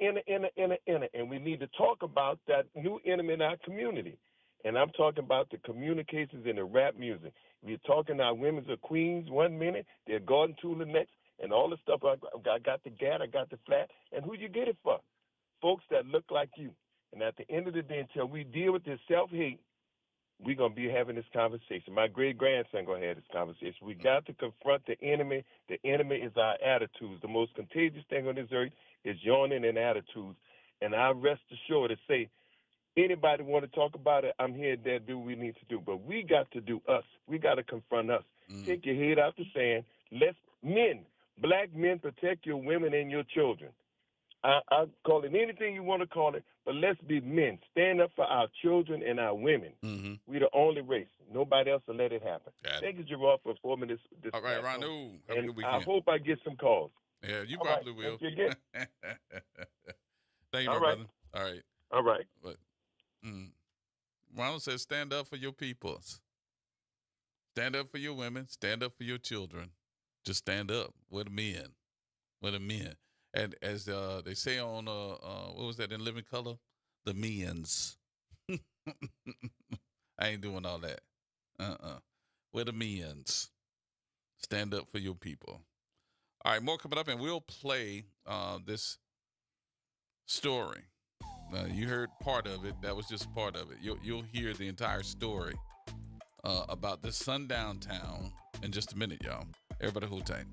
and we need to talk about that new enemy in our community. And I'm talking about the communications in the rap music. We're talking our women's are queens 1 minute, they're Gordon Toole the next, and all the stuff. I got the gat, I got the flat, and who you get it for? Folks that look like you. And at the end of the day, until we deal with this self-hate, we're going to be having this conversation. My great-grandson going to have this conversation. We got to confront the enemy. The enemy is our attitudes. The most contagious thing on this earth is yawning and attitudes. And I rest assured to say, anybody want to talk about it, I'm here to do what we need to do. But we got to do us. We got to confront us. Take your head out the sand. Let's black men, protect your women and your children. I call it anything you want to call it, but let's be men. Stand up for our children and our women. Mm-hmm. We're the only race. Nobody else will let it happen. Thank you, Gerard, for 4 minutes. All right, Ronald. Have a good weekend. I hope I get some calls. Yeah, you All probably right. will. Thank you again. Thank you, All my right. brother. All right. All right. But, Ronald says, stand up for your peoples. Stand up for your women. Stand up for your children. Just stand up. We're the men. We're the men. And as they say on, what was that in Living Color? The men's. I ain't doing all that. We're the men's. Stand up for your people. All right, more coming up, and we'll play this story. You heard part of it. That was just part of it. You'll hear the entire story about this sundown town in just a minute, y'all. Everybody hold tight.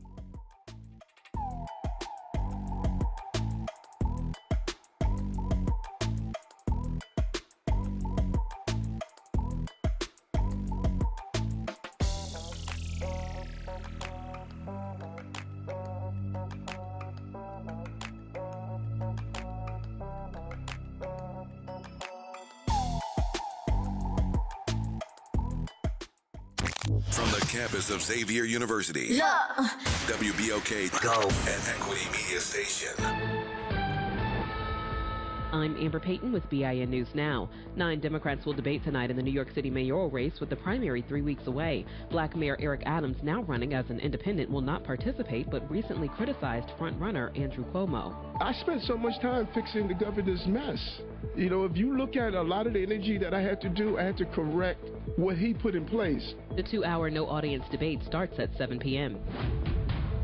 From the campus of Xavier University, WBOK Go and Equity Media Station. I'm Amber Payton with BIN News Now. 9 Democrats will debate tonight in the New York City mayoral race with the primary 3 weeks away. Black Mayor Eric Adams, now running as an independent, will not participate, but recently criticized front-runner Andrew Cuomo. I spent so much time fixing the governor's mess. You know, if you look at a lot of the energy that I had to do, I had to correct what he put in place. The 2-hour no-audience debate starts at 7 p.m.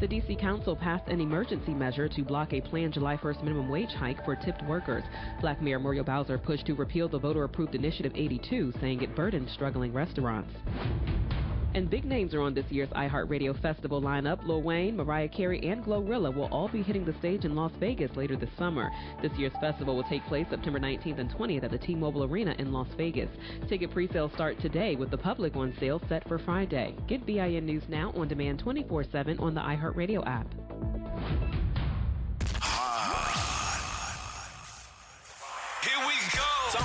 The D.C. Council passed an emergency measure to block a planned July 1st minimum wage hike for tipped workers. Black Mayor Muriel Bowser pushed to repeal the voter-approved Initiative 82, saying it burdened struggling restaurants. And big names are on this year's iHeartRadio Festival lineup. Lil Wayne, Mariah Carey, and Glorilla will all be hitting the stage in Las Vegas later this summer. This year's festival will take place September 19th and 20th at the T-Mobile Arena in Las Vegas. Ticket pre-sales start today with the public on sale set for Friday. Get BIN News Now on demand 24/7 on the iHeartRadio app. Here we go.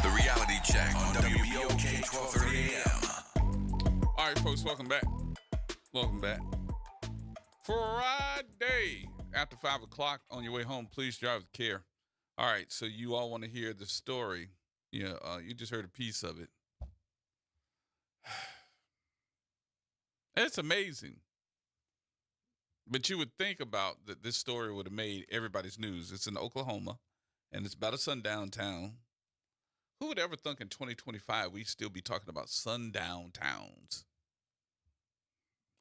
The reality check on WBOK 1230 AM. All right, folks, welcome back. Welcome back. Friday after 5 o'clock on your way home, please drive with care. All right, so you all want to hear the story. You just heard a piece of it. It's amazing. But you would think about that this story would have made everybody's news. It's in Oklahoma, and it's about a sundown town. Who would ever think in 2025 we'd still be talking about sundown towns?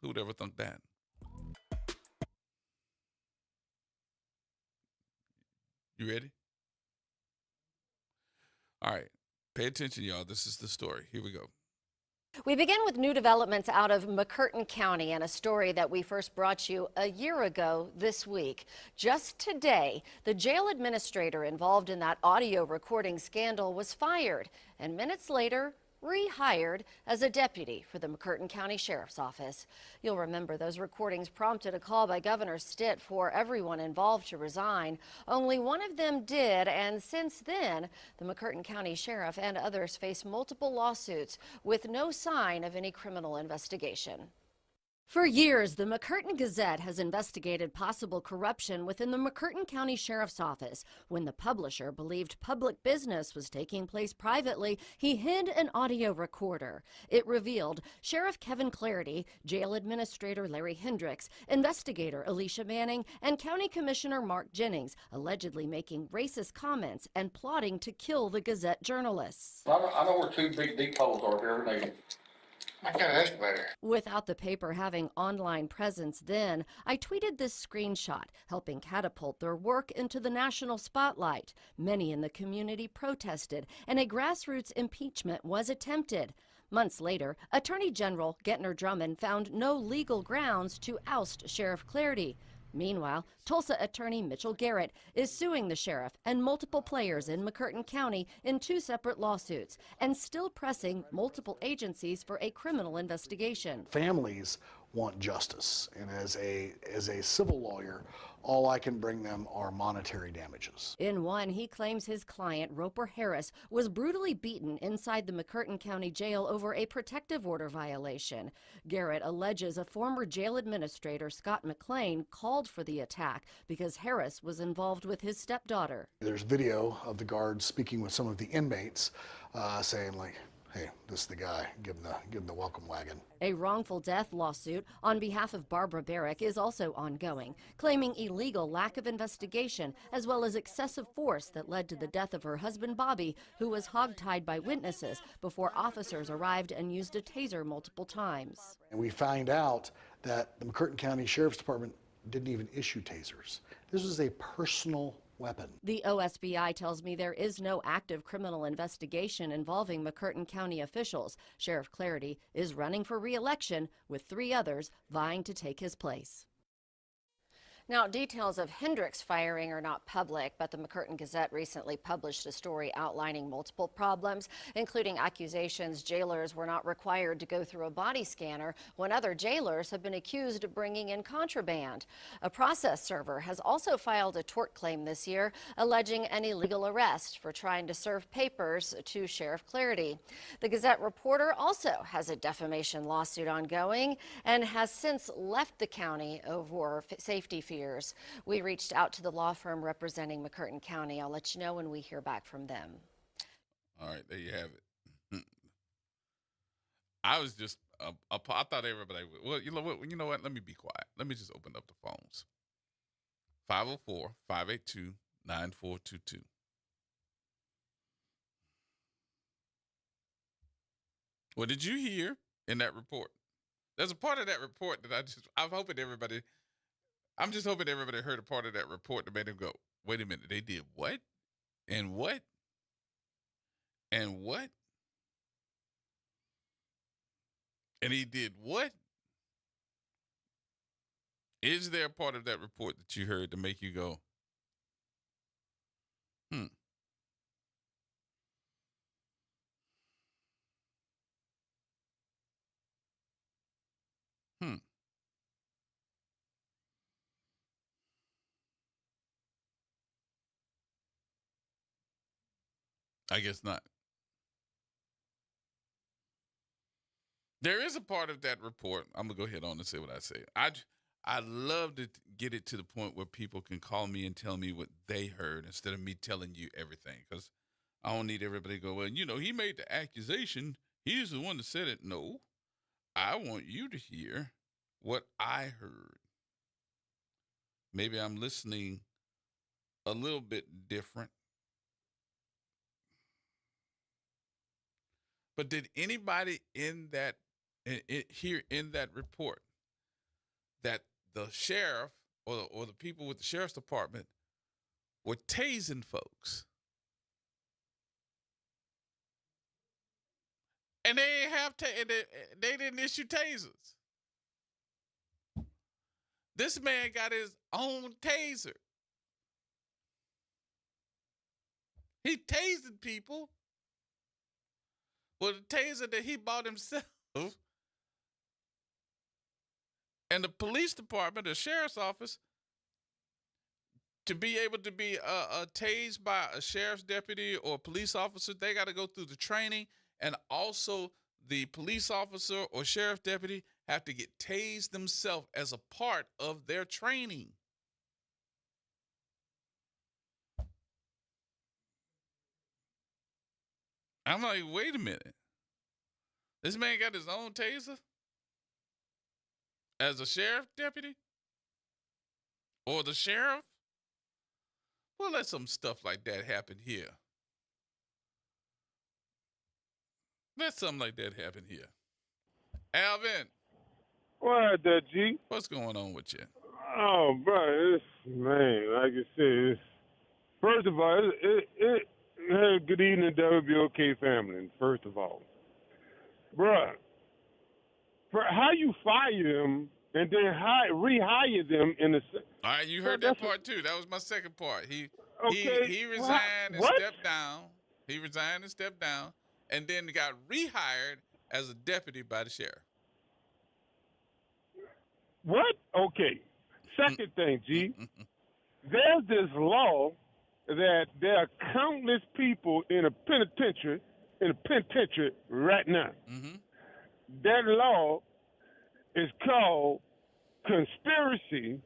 Who would ever think that? You ready? All right. Pay attention, y'all. This is the story. Here we go. We begin with new developments out of McCurtain County and a story that we first brought you a year ago this week. Just today, the jail administrator involved in that audio recording scandal was fired, and minutes later, rehired as a deputy for the McCurtain County Sheriff's Office. You'll remember those recordings prompted a call by Governor Stitt for everyone involved to resign. Only one of them did, and since then, the McCurtain County Sheriff and others face multiple lawsuits with no sign of any criminal investigation. For years, the McCurtain Gazette has investigated possible corruption within the McCurtain County Sheriff's Office. When the publisher believed public business was taking place privately, he hid an audio recorder. It revealed Sheriff Kevin Clarity, Jail Administrator Larry Hendricks, Investigator Alicia Manning, and County Commissioner Mark Jennings allegedly making racist comments and plotting to kill the Gazette journalists. I know where 2 big depots are here needed. I got an excavator. Without the paper having online presence then, I tweeted this screenshot, helping catapult their work into the national spotlight. Many in the community protested, and a grassroots impeachment was attempted. Months later, Attorney General Gentner Drummond found no legal grounds to oust Sheriff Clarity. Meanwhile, Tulsa attorney Mitchell Garrett is suing the sheriff and multiple players in McCurtain County in 2 separate lawsuits and still pressing multiple agencies for a criminal investigation. Families want justice, and as a civil lawyer, all I can bring them are monetary damages. In one, he claims his client, Roper Harris, was brutally beaten inside the McCurtain County Jail over a protective order violation. Garrett alleges a former jail administrator, Scott McLean, called for the attack because Harris was involved with his stepdaughter. There's video of the guards speaking with some of the inmates, saying like, hey, this is the guy, give him the welcome wagon. A wrongful death lawsuit on behalf of Barbara Barrick is also ongoing, claiming illegal lack of investigation as well as excessive force that led to the death of her husband Bobby, who was hogtied by witnesses before officers arrived and used a taser multiple times. And we find out that the McCurtain County Sheriff's Department didn't even issue tasers. This was a personal weapon. The OSBI tells me there is no active criminal investigation involving McCurtain County officials. Sheriff Clarity is running for re-election with 3 others vying to take his place. Now, details of Hendricks' firing are not public, but the McCurtain Gazette recently published a story outlining multiple problems, including accusations jailers were not required to go through a body scanner when other jailers have been accused of bringing in contraband. A process server has also filed a tort claim this year, alleging an illegal arrest for trying to serve papers to Sheriff Clarity. The Gazette reporter also has a defamation lawsuit ongoing and has since left the county over safety fears. We reached out to the law firm representing McCurtain County. I'll let you know when we hear back from them. All right, there you have it. I was just, I thought everybody would. Well, you know what? Let me be quiet. Let me just open up the phones. 504-582-9422. What did you hear in that report? There's a part of that report that I'm just hoping everybody heard a part of that report that made them go, wait a minute, they did what? And what? And what? And he did what? Is there a part of that report that you heard to make you go, I guess not. There is a part of that report. I'm going to go ahead on and say what I say. I love to get it to the point where people can call me and tell me what they heard instead of me telling you everything. Because I don't need everybody to go, well, he made the accusation. He's the one that said it. No, I want you to hear what I heard. Maybe I'm listening a little bit different. But did anybody in that here in that report that the sheriff or the people with the sheriff's department were tasing folks? And they didn't issue tasers. This man got his own taser. He tasing people. Well, the taser that he bought himself, and the police department, the sheriff's office, to be able to be tased by a sheriff's deputy or a police officer, they got to go through the training, and also the police officer or sheriff deputy have to get tased themselves as a part of their training. I'm like, wait a minute. This man got his own taser as a sheriff deputy or the sheriff? Well, let some stuff like that happen here. Let something like that happen here. Alvin. What, G? What's going on with you? Oh, bro, man, like I said, first of all, hey, good evening, WBOK family, first of all. Bruh, how you fire them and then rehire them in the... All right, you heard that part too. That was my second part. He resigned and stepped down. He resigned and stepped down and then got rehired as a deputy by the sheriff. What? Okay. Second thing, G. There's this law that there are countless people in a penitentiary right now. Mm-hmm. That law is called conspiracy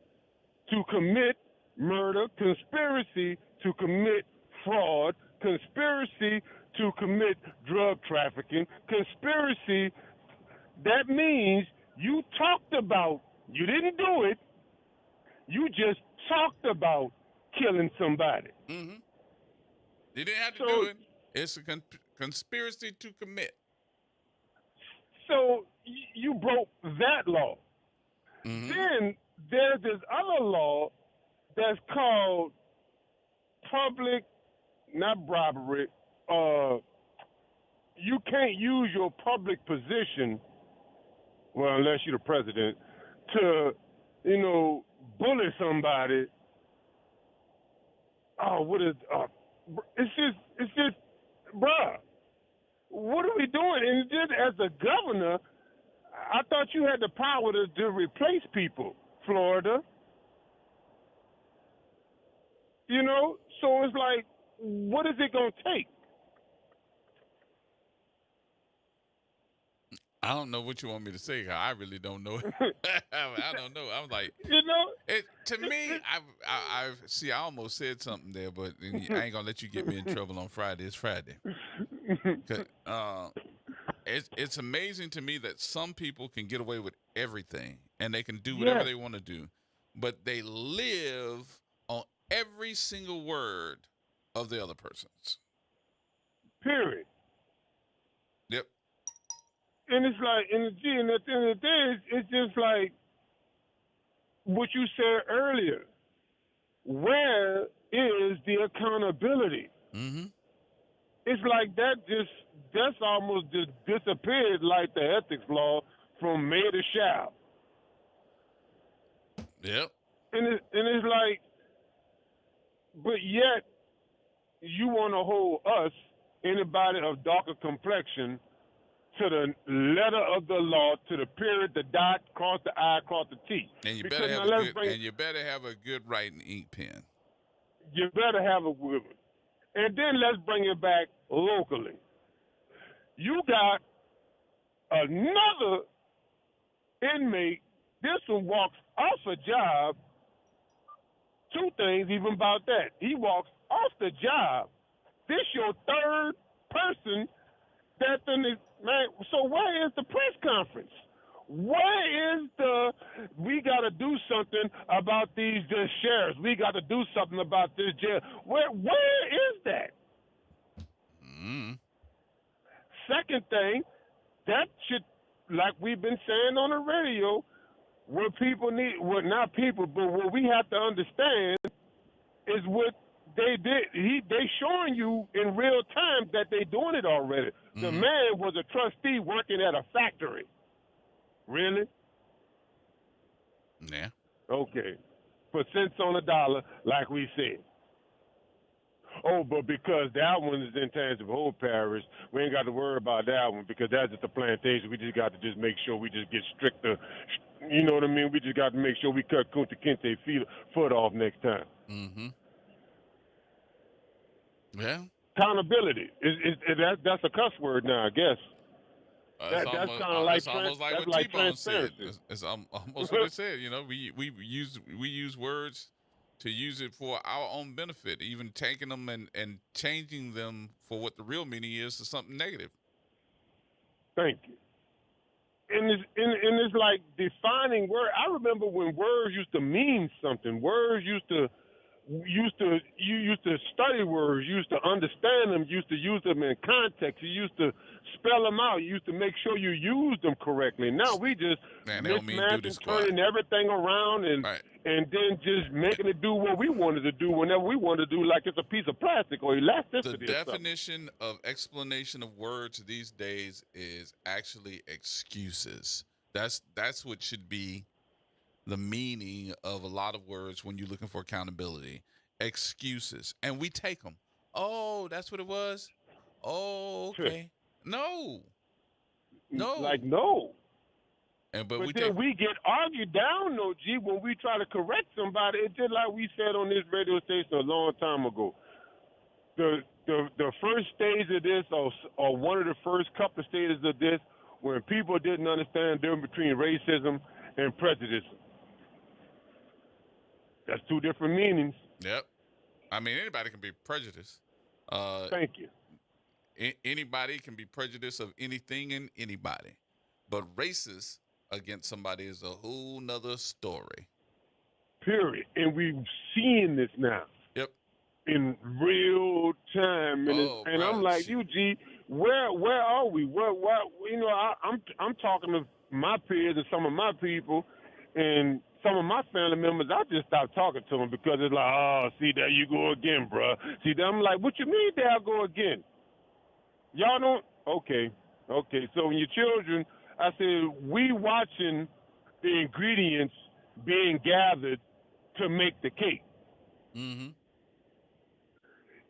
to commit murder, conspiracy to commit fraud, conspiracy to commit drug trafficking, conspiracy. That means you talked about, you didn't do it, you just talked about killing somebody. Mm-hmm. You didn't have to do it. It's a conspiracy to commit. So you broke that law. Mm-hmm. Then there's this other law that's called public, not bribery. You can't use your public position, well, unless you're the president, to, bully somebody. Oh, what is? It's just, bruh. What are we doing? And just as a governor, I thought you had the power to replace people, Florida. You know, so it's like, what is it gonna take? I don't know what you want me to say. 'Cause I really don't know. I don't know. I'm like, you know, to me, I see. I almost said something there, but I ain't gonna let you get me in trouble on Friday. It's Friday. It's amazing to me that some people can get away with everything and they can do whatever they want to do, but they live on every single word of the other person's. Period. Yep. And it's like, and at the end of the day, it's just like what you said earlier. Where is the accountability? Mm-hmm. It's like that's almost just disappeared like the ethics law from may to shall. Yep. And it's like, but yet you want to hold us, anybody of darker complexion, to the letter of the law, to the period, the dot, cross the I, cross the T. And you Because better have now you better have a good writing ink pen. You better have a good one. And then let's bring it back locally. You got another inmate. This one walks off a job. Two things even about that. He walks off the job. This your third person that done this, man. So where is the press conference? Where is we got to do something about these sheriffs. We got to do something about this jail. Where is that? Mm. Second thing, that should, like we've been saying on the radio, what people need, well, not people, but what we have to understand is what they did. They showing you in real time that they doing it already. The man was a trustee working at a factory. Really? Yeah. Okay. For cents on a dollar, like we said. Oh, but because that one is in Tangible Hope Parish, we ain't got to worry about that one because that's just a plantation. We just got to just make sure we just get stricter. You know what I mean? We just got to make sure we cut Kunta Kinte foot off next time. Mm-hmm. Yeah. Accountability. That's a cuss word now, I guess. That's kind of like almost like what like T-Bone said. transparency. It's almost what it said. You know, we use words to use it for our own benefit, even taking them and changing them for what the real meaning is to something negative. Thank you. And it's like defining word. I remember when words used to mean something. Words you used to study words, you used to understand them, you used to use them in context, you used to spell them out, you used to make sure you used them correctly. Now we just mismatching, turning everything around and then just making it do what we wanted to do whenever we wanted to do, like it's a piece of plastic or elasticity. The definition of explanation of words these days is actually excuses. That's what should be the meaning of a lot of words when you're looking for accountability. Excuses. And we take them. Oh, that's what it was? Oh, okay. No. Like, no. But we get argued down, though, G, when we try to correct somebody. It's just like we said on this radio station a long time ago. The first stage of this, or one of the first couple of stages of this, when people didn't understand the difference between racism and prejudice. That's two different meanings. Yep. I mean, anybody can be prejudiced. Thank you. Anybody can be prejudiced of anything and anybody. But racist against somebody is a whole nother story. Period. And we've seen this now. Yep. In real time. And I'm like, G, where are we? Where you know, I'm talking to my peers and some of my people and some of my family members. I just stopped talking to them because it's like, oh, see, there you go again, bro. See, I'm like, what you mean there I go again? Y'all don't? Okay. So when your children, I said, we watching the ingredients being gathered to make the cake. Mm-hmm.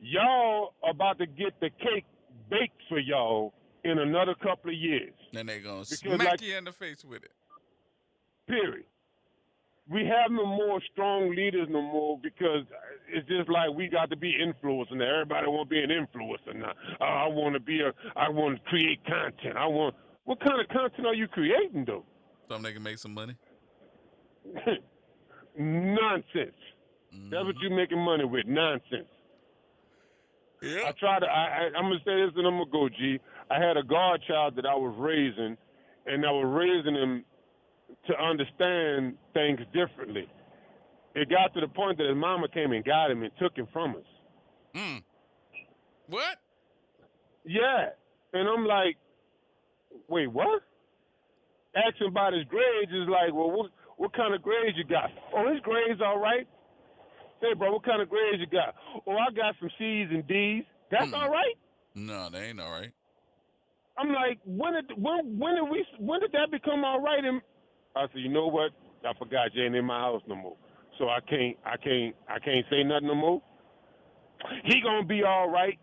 Y'all about to get the cake baked for y'all in another couple of years. And they're going to Because, smack like, you in the face with it. period. We have no more strong leaders no more because it's just like we got to be influencers now. Everybody want to be an influencer now. I want to create content. What kind of content are you creating though? Something they can make some money? Nonsense. That's what you're making money with. Nonsense. Yeah. I'm going to say this and I'm going to go, G. I had a godchild that I was raising, and I was raising him to understand things differently. It got to the point that his mama came and got him and took him from us. What? Yeah. And I'm like, wait, what? Asking about his grades is like, well, what kind of grades you got? Oh, his grades all right. Hey, bro, what kind of grades you got? Oh, I got some C's and D's. That's all right? No, they ain't all right. I'm like, when did that become all right? And I said, you know what? I forgot you ain't in my house no more. So I can't say nothing no more. He gonna be all right.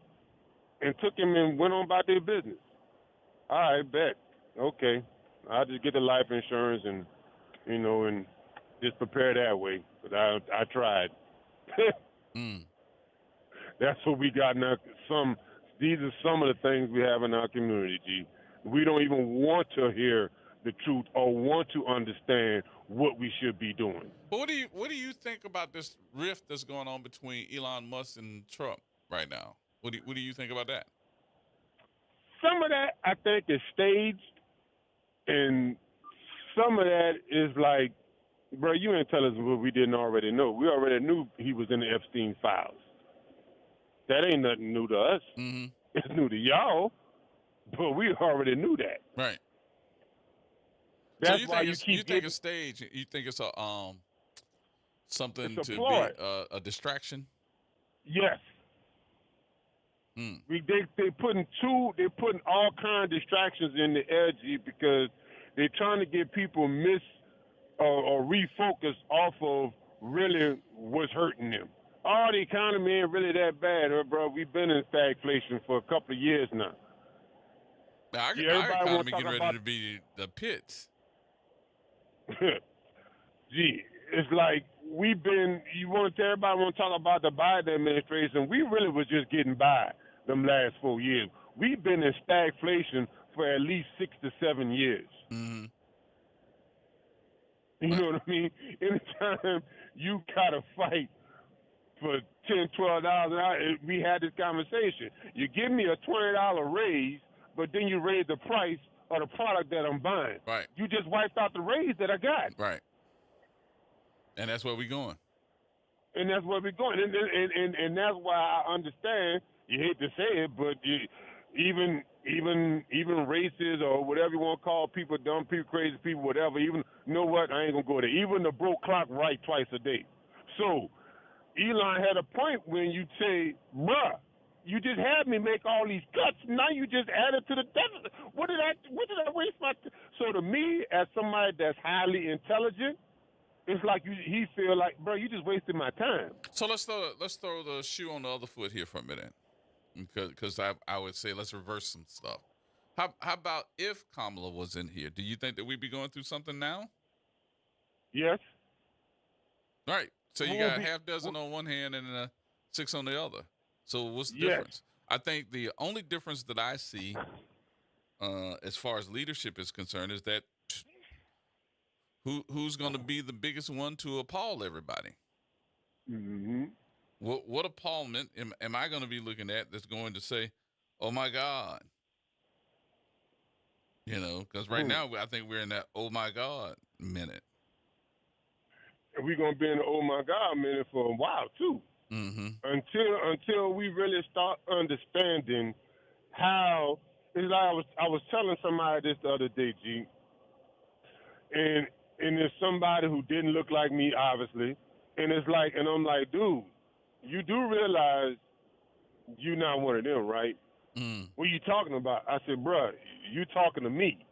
And took him and went on about their business. All right, bet. Okay. I'll just get the life insurance and and just prepare that way. But I tried. That's what we got now. These are some of the things we have in our community, G. We don't even want to hear the truth or want to understand what we should be doing. But what do you think about this rift that's going on between Elon Musk and Trump right now? What do you think about that? Some of that I think is staged, and some of that is like, bro, you ain't tell us what we didn't already know. We already knew he was in the Epstein files. That ain't nothing new to us. Mm-hmm. It's new to y'all, but we already knew that. Right. That's so you why think you think it's staged? You think it's a something It's a to ploy. be a distraction? Yes. They're putting all kind of distractions in the air, G, because they're trying to get people or refocus off of really what's hurting them. Oh, the economy ain't really that bad, bro. We've been in stagflation for a couple of years now. Our everybody economy wanna getting talk ready about- to be the pits. Gee, it's like everybody want to talk about the Biden administration. We really was just getting by them last 4 years. We've been in stagflation for at least 6 to 7 years. Mm-hmm. You know what I mean? Anytime you got to fight for $10, $12 an hour, we had this conversation. You give me a $20 raise, but then you raise the price of the product that I'm buying. Right. You just wiped out the raise that I got. Right. And that's where we're going. And that's where we're going. And that's why I understand, you hate to say it, but even racists or whatever you want to call people, dumb people, crazy people, whatever, even, you know what, I ain't going to go there. Even the broke clock right twice a day. So Elon had a point when you say, bruh, you just had me make all these cuts. Now you just added to the deficit. What did I waste my time? So to me, as somebody that's highly intelligent, it's like he feel like, bro, you just wasted my time. So let's throw the shoe on the other foot here for a minute, because I would say let's reverse some stuff. How about if Kamala was in here? Do you think that we'd be going through something now? Yes. Right. So you got a half dozen on one hand and 6 on the other. So what's the difference? I think the only difference that I see, as far as leadership is concerned, is that who's going to be the biggest one to appall everybody? Mm-hmm. What appallment am I going to be looking at that's going to say, "Oh my God"? You know, because right now I think we're in that "Oh my God" minute. And we're gonna be in the "Oh my God" minute for a while too. Mm-hmm. Until we really start understanding how. It's like I was telling somebody this the other day, G. And there's somebody who didn't look like me, obviously. And it's like, and I'm like, dude, you do realize you're not one of them, right? What are you talking about? I said, bruh, you talking to me.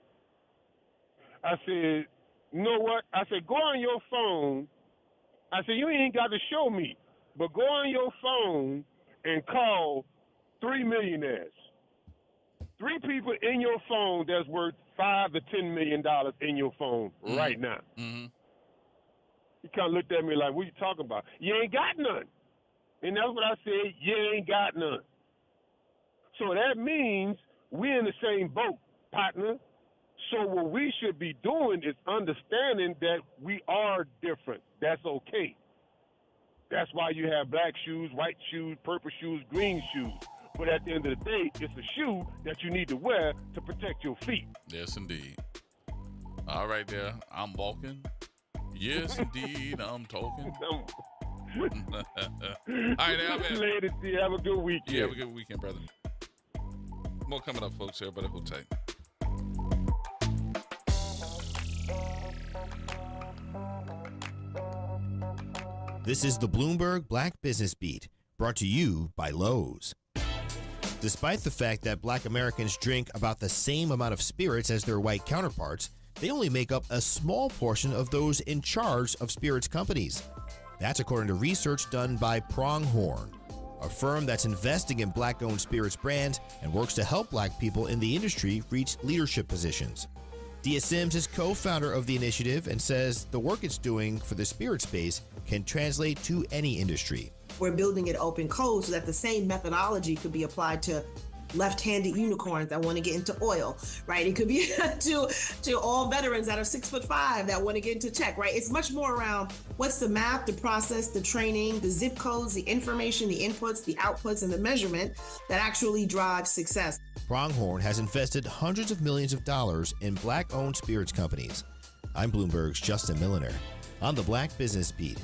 I said, you know what? I said, go on your phone I said, you ain't got to show me, but go on your phone and call 3 millionaires. 3 people in your phone that's worth $5 to $10 million in your phone right now. Mm-hmm. He kind of looked at me like, what you talking about? You ain't got none. And that's what I said, you ain't got none. So that means we're in the same boat, partner. So what we should be doing is understanding that we are different. That's okay. That's why you have black shoes, white shoes, purple shoes, green shoes. But at the end of the day, it's a shoe that you need to wear to protect your feet. Yes, indeed. All right, there. I'm walking. Yes, indeed. I'm talking. All right, now, man. Ladies, have a good weekend. Yeah, have a good weekend, brother. More coming up, folks. Everybody hold tight. This is the Bloomberg Black Business Beat, brought to you by Lowe's. Despite the fact that Black Americans drink about the same amount of spirits as their white counterparts, they only make up a small portion of those in charge of spirits companies. That's according to research done by Pronghorn, a firm that's investing in Black-owned spirits brands and works to help Black people in the industry reach leadership positions. Dia Sims is co-founder of the initiative and says the work it's doing for the spirit space can translate to any industry. We're building it open code so that the same methodology could be applied to left-handed unicorns that want to get into oil, right? It could be to all veterans that are 6'5" that want to get into tech, right? It's much more around what's the map, the process, the training, the zip codes, the information, the inputs, the outputs, and the measurement that actually drives success. Pronghorn has invested hundreds of millions of dollars in Black-owned spirits companies. I'm Bloomberg's Justin Milliner on the Black Business Beat.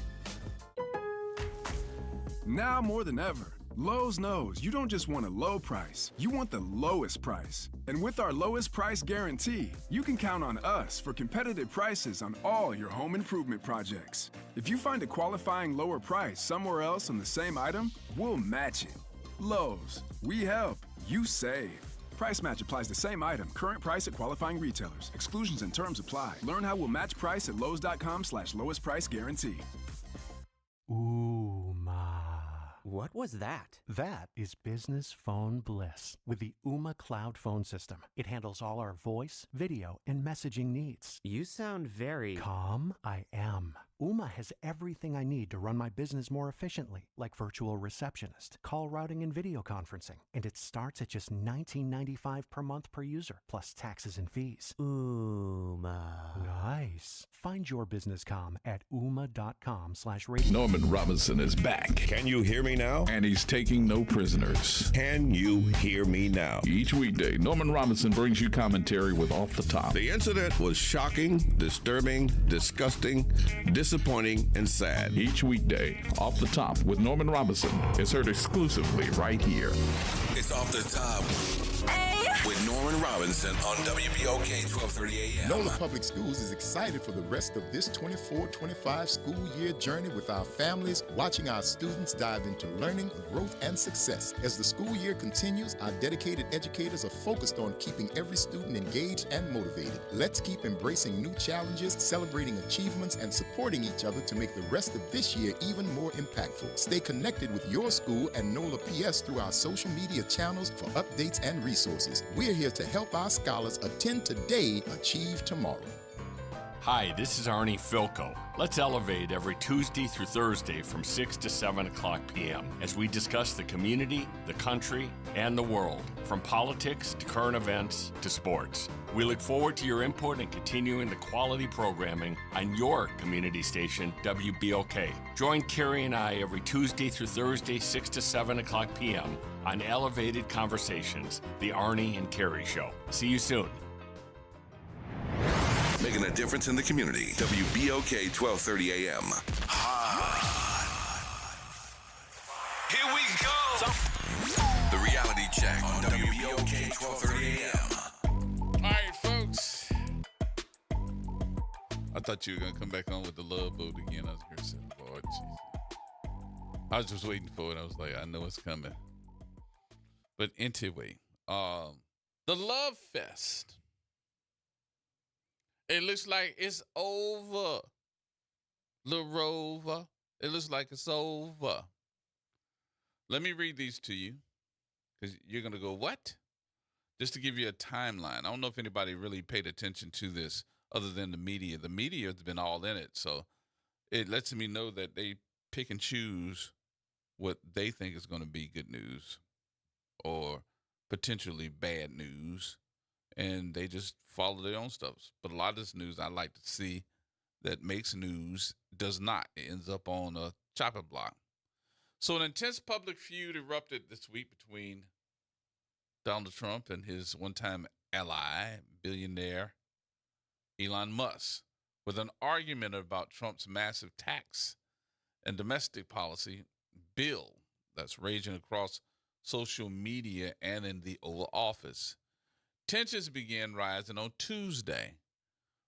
Now more than ever, Lowe's knows you don't just want a low price, you want the lowest price. And with our lowest price guarantee, you can count on us for competitive prices on all your home improvement projects. If you find a qualifying lower price somewhere else on the same item, we'll match it. Lowe's, we help, you save. Price match applies the same item. Current price at qualifying retailers. Exclusions and terms apply. Learn how we'll match price at lowes.com/lowest price guarantee. What was that? That is business phone bliss with the Ooma Cloud Phone System. It handles all our voice, video, and messaging needs. You sound very... Calm? I am. Ooma has everything I need to run my business more efficiently, like virtual receptionist, call routing, and video conferencing. And it starts at just $19.95 per month per user, plus taxes and fees. Ooma. Nice. Find your business comm at ooma.com/radio. Norman Robinson is back. Can you hear me now? And he's taking no prisoners. Can you hear me now? Each weekday, Norman Robinson brings you commentary with Off the Top. The incident was shocking, disturbing, disgusting, disappointing, and sad. Each weekday, Off the Top with Norman Robinson is heard exclusively right here. It's Off the Top with Norman Robinson on WBOK 1230 AM. NOLA Public Schools is excited for the rest of this 24-25 school year journey with our families, watching our students dive into learning, growth, and success. As the school year continues, our dedicated educators are focused on keeping every student engaged and motivated. Let's keep embracing new challenges, celebrating achievements, and supporting each other to make the rest of this year even more impactful. Stay connected with your school and NOLA PS through our social media channels for updates and resources. We're here to help our scholars attend today, achieve tomorrow. Hi, this is Arnie Filko. Let's elevate every Tuesday through Thursday from 6 to 7 o'clock p.m. as we discuss the community, the country, and the world, from politics to current events to sports. We look forward to your input and continuing the quality programming on your community station, WBOK. Join Carrie and I every Tuesday through Thursday, 6 to 7 o'clock p.m. on Elevated Conversations, the Arnie and Carrie Show. See you soon. Making a difference in the community. WBOK 1230 AM. Here we go. The reality check on WBOK 1230 AM. All right, folks. I thought you were going to come back on with the Love Boat again. I was here saying, Lord Jesus. I was just waiting for it. I was like, I know it's coming. But anyway, the Love Fest. It looks like it's over. Little Rover. It looks like it's over. Let me read these to you because you're going to go, what? Just to give you a timeline. I don't know if anybody really paid attention to this other than the media. The media has been all in it. So it lets me know that they pick and choose what they think is going to be good news or potentially bad news. And they just follow their own stuff. But a lot of this news I like to see that makes news does not. It ends up on a chopping block. So an intense public feud erupted this week between Donald Trump and his one-time ally, billionaire Elon Musk, with an argument about Trump's massive tax and domestic policy bill that's raging across social media and in the Oval Office. Tensions began rising on Tuesday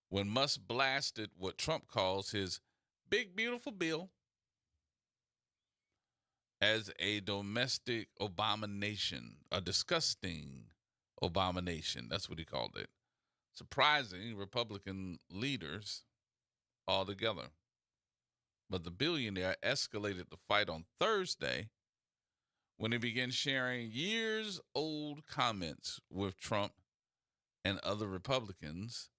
when Musk blasted what Trump calls his big, beautiful bill as a domestic abomination, a disgusting abomination. That's what he called it. Surprising Republican leaders altogether. But the billionaire escalated the fight on Thursday when he began sharing years-old comments with Trump and other Republicans,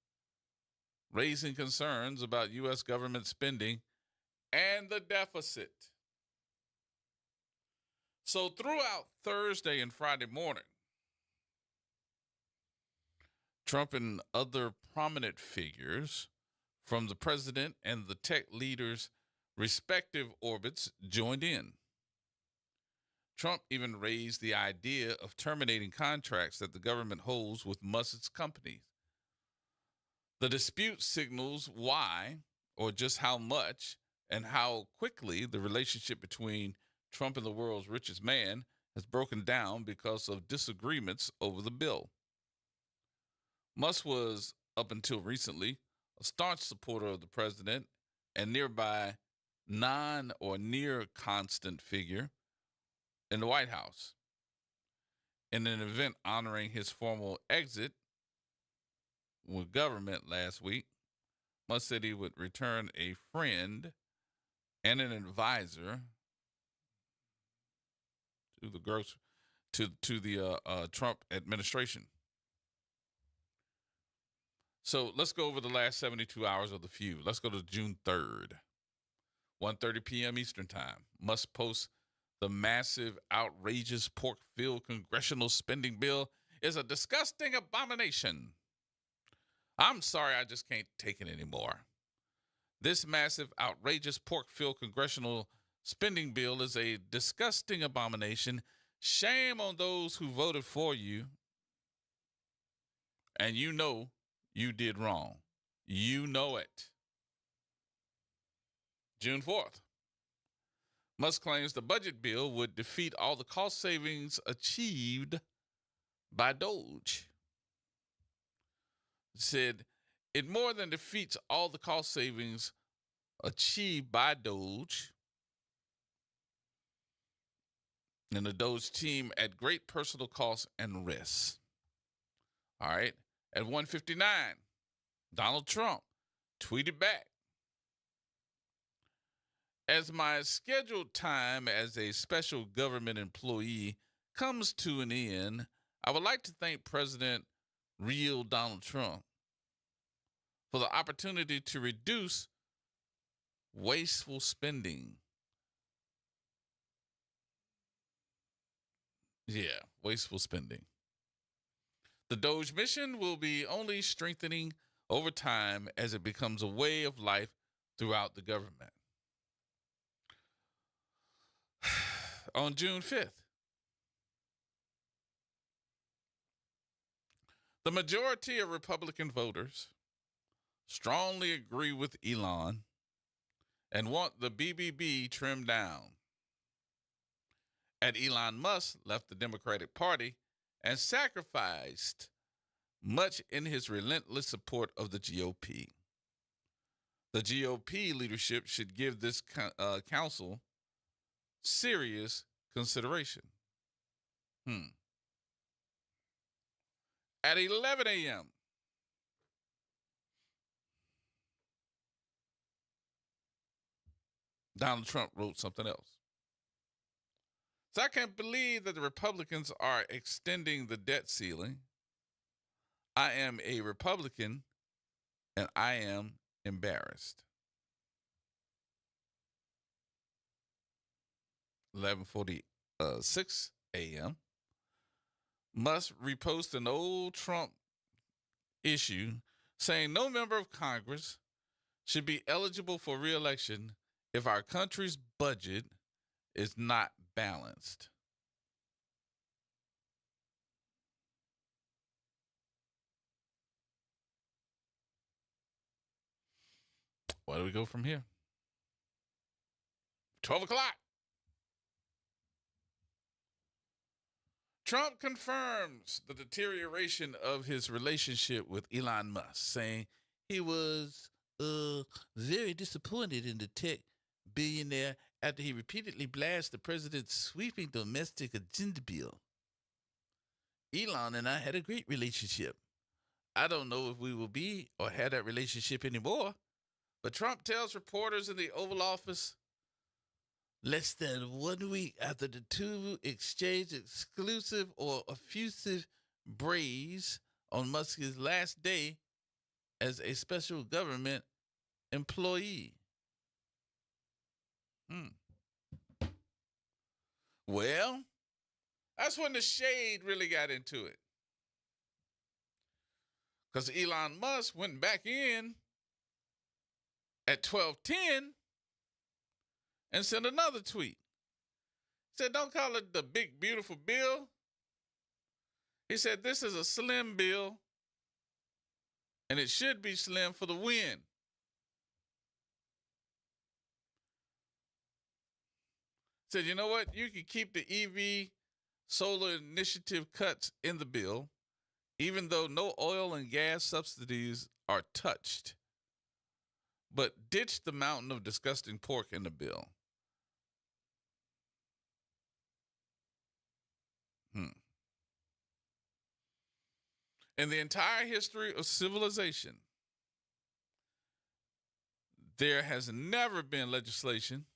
raising concerns about U.S. government spending and the deficit. So throughout Thursday and Friday morning, Trump and other prominent figures from the president and the tech leaders' respective orbits joined in. Trump even raised the idea of terminating contracts that the government holds with Musk's companies. The dispute signals why, or just how much, and how quickly the relationship between Trump and the world's richest man has broken down because of disagreements over the bill. Musk was, up until recently, a staunch supporter of the president and nearby non or near constant figure in the White House. In an event honoring his formal exit with government last week, Musk said he would return a friend and an advisor to the Trump administration. So let's go over the last 72 hours of the feud. Let's go to June 3rd, 1:30 p.m. Eastern Time. Musk posts the massive, outrageous pork-filled congressional spending bill is a disgusting abomination. I'm sorry, I just can't take it anymore. This massive, outrageous pork-filled congressional spending bill is a disgusting abomination. Shame on those who voted for you. And you know you did wrong. You know it. June 4th. Musk claims the budget bill would defeat all the cost savings achieved by Doge. Said it more than defeats all the cost savings achieved by Doge and the Doge team at great personal cost and risk. All right. At 1:59, Donald Trump tweeted back, as my scheduled time as a special government employee comes to an end, I would like to thank President real Donald Trump for the opportunity to reduce wasteful spending. Yeah, wasteful spending. The Doge mission will be only strengthening over time as it becomes a way of life throughout the government. On June 5th, the majority of Republican voters strongly agree with Elon and want the BBB trimmed down. And Elon Musk left the Democratic Party and sacrificed much in his relentless support of the GOP. The GOP leadership should give this council serious consideration. At 11 a.m., Donald Trump wrote something else. So I can't believe that the Republicans are extending the debt ceiling. I am a Republican, and I am embarrassed. 11:46 a.m. Musk repost an old Trump issue saying no member of Congress should be eligible for re-election if our country's budget is not balanced. Where do we go from here? 12 o'clock. Trump confirms the deterioration of his relationship with Elon Musk, saying he was very disappointed in the tech billionaire after he repeatedly blasted the president's sweeping domestic agenda bill. Elon and I had a great relationship. I don't know if we will be or have that relationship anymore, but Trump tells reporters in the Oval Office less than 1 week after the two exchanged exclusive or effusive praise on Musk's last day as a special government employee. Well, that's when the shade really got into it. Because Elon Musk went back in at 12:10 and sent another tweet. He said, don't call it the big, beautiful bill. He said, this is a slim bill, and it should be slim for the win. Said, you know what? You can keep the EV solar initiative cuts in the bill, even though no oil and gas subsidies are touched. But ditch the mountain of disgusting pork in the bill. In the entire history of civilization, there has never been legislation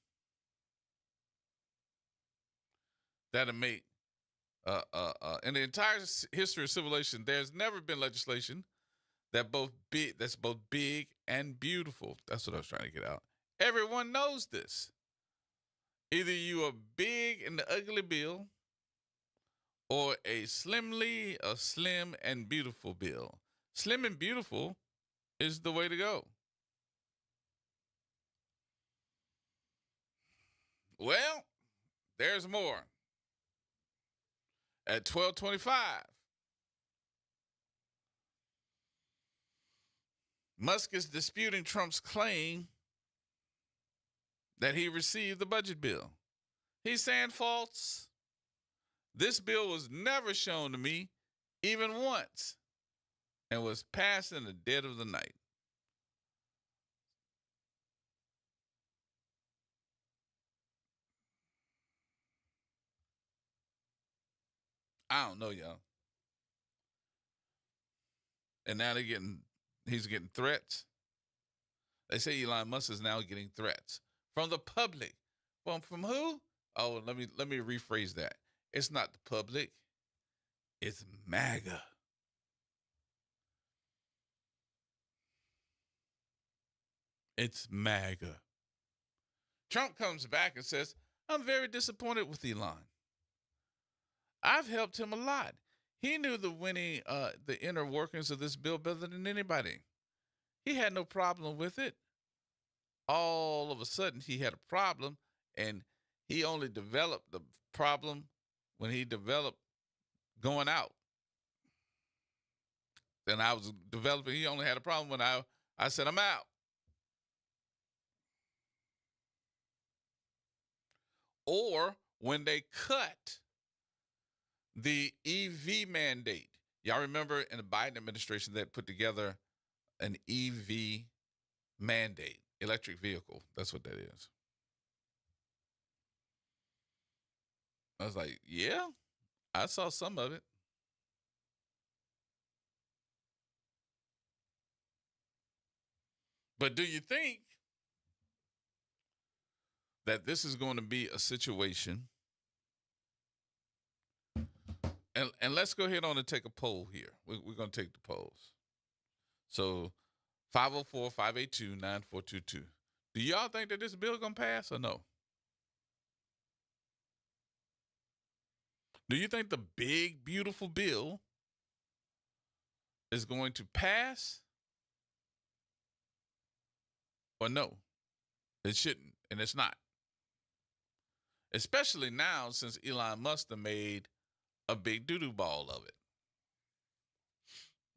that'll make, in the entire history of civilization, there's never been legislation that's both big and beautiful. That's what I was trying to get out. Everyone knows this. Either you are big in the ugly bill or a slim and beautiful bill. Slim and beautiful is the way to go. Well, there's more. At 12:25, Musk is disputing Trump's claim that he received the budget bill. He's saying false. This bill was never shown to me, even once, and was passed in the dead of the night. I don't know, y'all. And now he's getting threats. They say Elon Musk is now getting threats from the public. From who? Oh, let me rephrase that. It's not the public. It's MAGA. It's MAGA. Trump comes back and says, I'm very disappointed with Elon. I've helped him a lot. He knew the inner workings of this bill better than anybody. He had no problem with it. All of a sudden, he had a problem, and he only developed the problem when he developed going out. Then I was developing. He only had a problem when I said, I'm out. Or when they cut the EV mandate. Y'all remember in the Biden administration that put together an EV mandate, electric vehicle. That's what that is. I was like, yeah, I saw some of it. But do you think that this is going to be a situation. And let's go ahead on and take a poll here. We're going to take the polls. So 504-582-9422. Do y'all think that this bill going to pass or no? Do you think the big, beautiful bill is going to pass or no? It shouldn't, and it's not. Especially now since Elon Musk made a big doo-doo ball of it.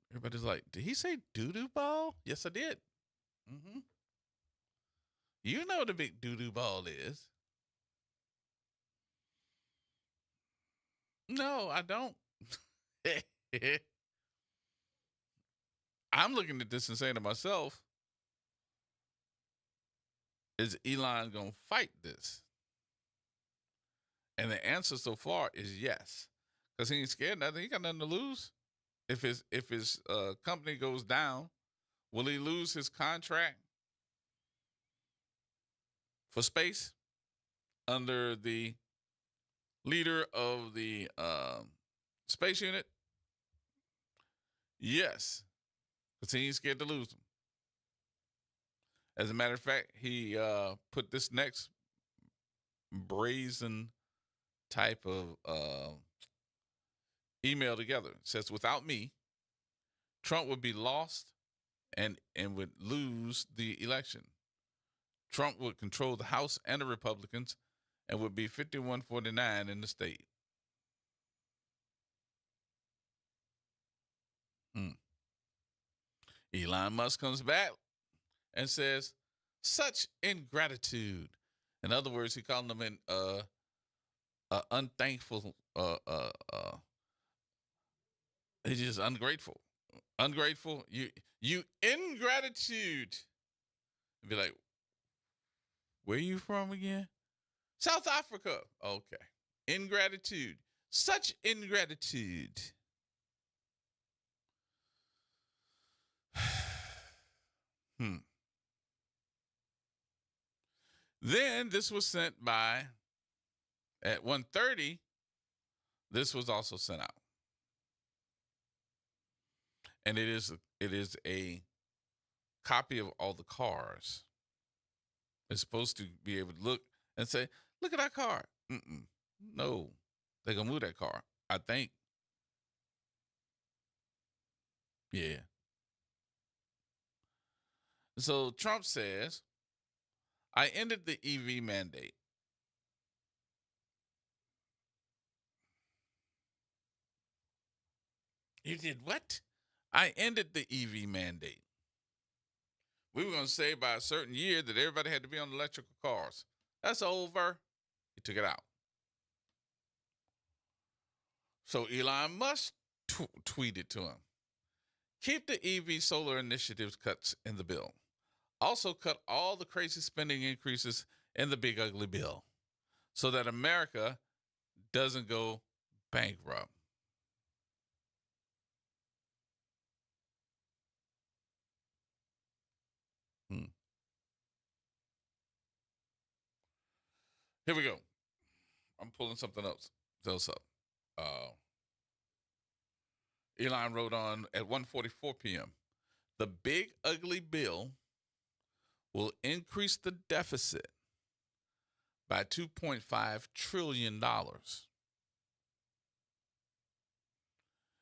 Everybody's like, did he say doo-doo ball? Yes, I did. Mm-hmm. You know what a big doo-doo ball is. No, I don't. I'm looking at this and saying to myself, is Elon going to fight this? And the answer so far is yes. Because he ain't scared of nothing. He got nothing to lose. If his company goes down, will he lose his contract for space under the leader of the space unit? Yes, because he ain't scared to lose them. As a matter of fact, he put this next brazen type of email together. It says, without me, Trump would be lost and would lose the election. Trump would control the House and the Republicans and would be 51-49 in the state. Elon Musk comes back and says, such ingratitude. In other words, he called them unthankful. He's just ungrateful. Ungrateful. You ingratitude. Be like, where you from again? South Africa. Okay. Ingratitude. Such ingratitude. Then this was sent by, at 1:30, this was also sent out. And it is a copy of all the cars. It's supposed to be able to look and say, look at that car. No, they're going to move that car, I think. Yeah. So Trump says, I ended the EV mandate. You did what? I ended the EV mandate. We were going to say by a certain year that everybody had to be on electrical cars. That's over. He took it out. So Elon Musk tweeted to him, keep the EV solar initiatives cuts in the bill. Also cut all the crazy spending increases in the big ugly bill so that America doesn't go bankrupt. Here we go. I'm pulling something else up. Elon wrote on at 1:44 p.m. The big ugly bill will increase the deficit by $2.5 trillion.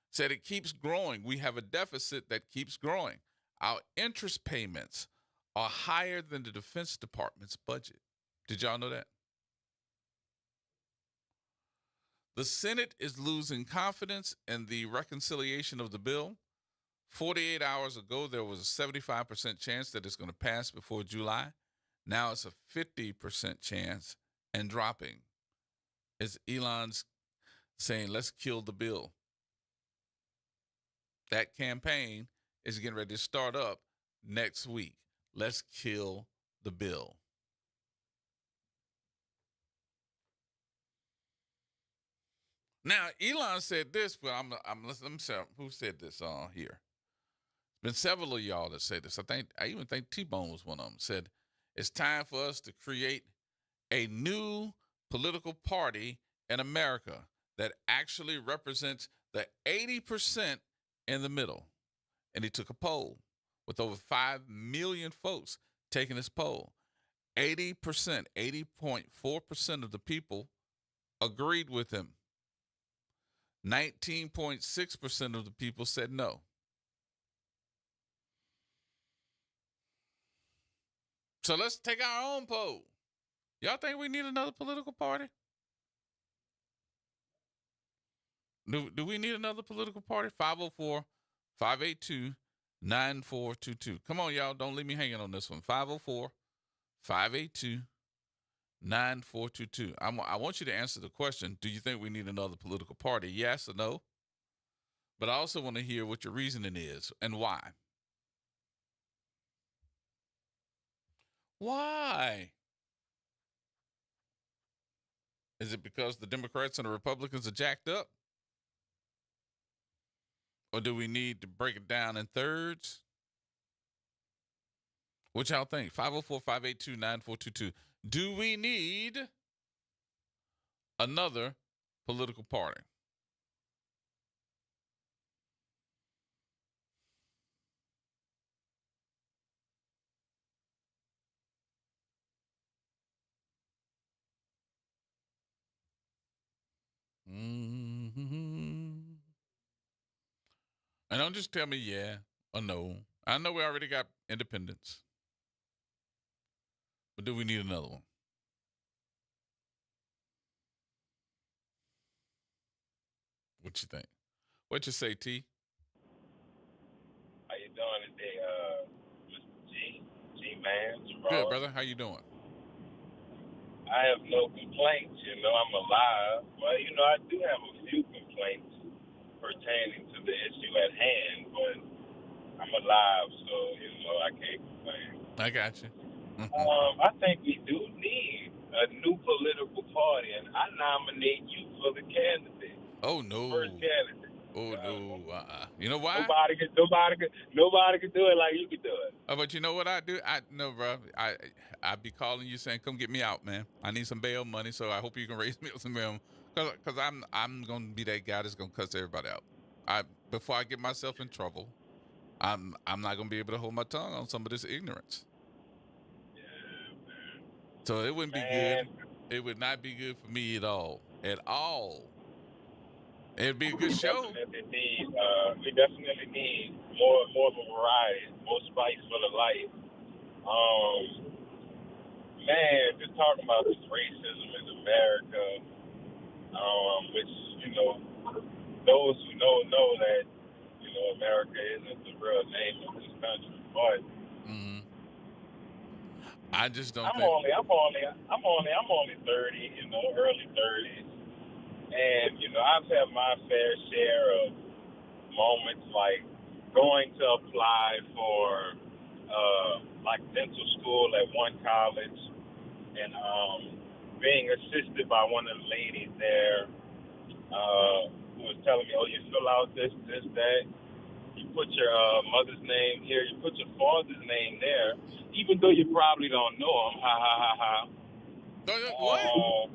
Said it keeps growing. We have a deficit that keeps growing. Our interest payments are higher than the Defense Department's budget. Did y'all know that? The Senate is losing confidence in the reconciliation of the bill. 48 hours ago, there was a 75% chance that it's going to pass before July. Now it's a 50% chance and dropping. It's Elon's saying, let's kill the bill. That campaign is getting ready to start up next week. Let's kill the bill. Now, Elon said this, but let me say who said this on here. There's been several of y'all that say this. I even think T-Bone was one of them. Said, it's time for us to create a new political party in America that actually represents the 80% in the middle. And he took a poll with over 5 million folks taking this poll. 80%, 80.4% of the people agreed with him. 19.6% of the people said no. So let's take our own poll. Y'all think we need another political party? Do we need another political party? 504-582-9422. Come on, y'all. Don't leave me hanging on this one. 504-582-9422. I want you to answer the question, do you think we need another political party? Yes or no? But I also want to hear what your reasoning is and why. Why? Is it because the Democrats and the Republicans are jacked up? Or do we need to break it down in thirds? What y'all think? 504-582-9422. Do we need another political party? And don't just tell me yeah or no. I know we already got independence. But do we need another one? What you think? What you say, T? How you doing today, Mr. G-Man? Good, brother. How you doing? I have no complaints. I'm alive. Well, I do have a few complaints pertaining to the issue at hand, but I'm alive, so, I can't complain. I got you. I think we do need a new political party, and I nominate you for the candidate. Oh, no. First candidate. Oh, no. You know why? Nobody can do it like you can do it. Oh, but you know what I do? No, bro. I be calling you saying, come get me out, man. I need some bail money, so I hope you can raise me some bail. Because I'm going to be that guy that's going to cuss everybody out. Before I get myself in trouble, I'm not going to be able to hold my tongue on some of this ignorance. Yeah, man. So it wouldn't be good. It would not be good for me at all. At all. It'd be a good show. We definitely need more of a variety, more spice for the life. Man, just talking about this racism in America, which, those who know that, America isn't the real name of this country. But I just don't I'm only 30, early 30s. And, I've had my fair share of moments like going to apply for, dental school at one college and being assisted by one of the ladies there who was telling me, oh, you fill out this, that. You put your mother's name here. You put your father's name there, even though you probably don't know him. Ha, ha, ha, ha. What?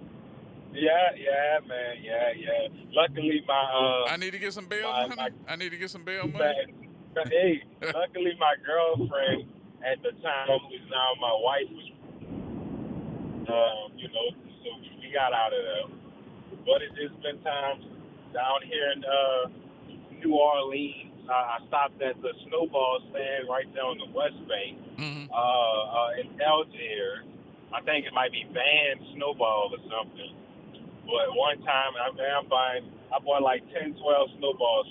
Yeah, man. Yeah. Luckily, I need to get some bail money. I need to get some bail money. Hey, luckily, my girlfriend at the time, who's now my wife, was, so we got out of there. But it's been times down here in New Orleans. I stopped at the Snowball stand right there on the West Bank in Algiers. I think it might be Van Snowball or something. But one time, I bought like 10, 12 snowballs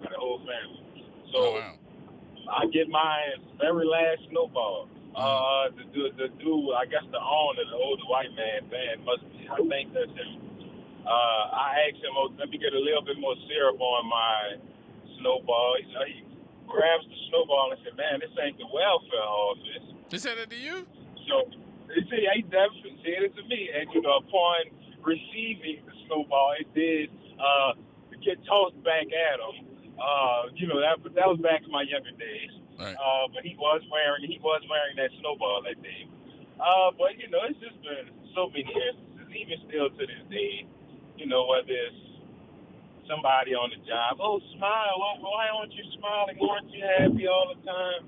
for the whole family. So I get my very last snowball. The dude, I guess the owner, the older white man, I think that's him. I asked him, let me get a little bit more syrup on my snowball. He grabs the snowball and said, man, this ain't the welfare office. He said it to you? So, he definitely said it to me. And, upon receiving the snowball, it did get tossed back at him. That was back in my younger days. Right. But he was wearing that snowball that day. But you know, it's just been so many instances, even still to this day. You know, whether it's somebody on the job, oh, smile. Why aren't you smiling? Aren't you happy all the time?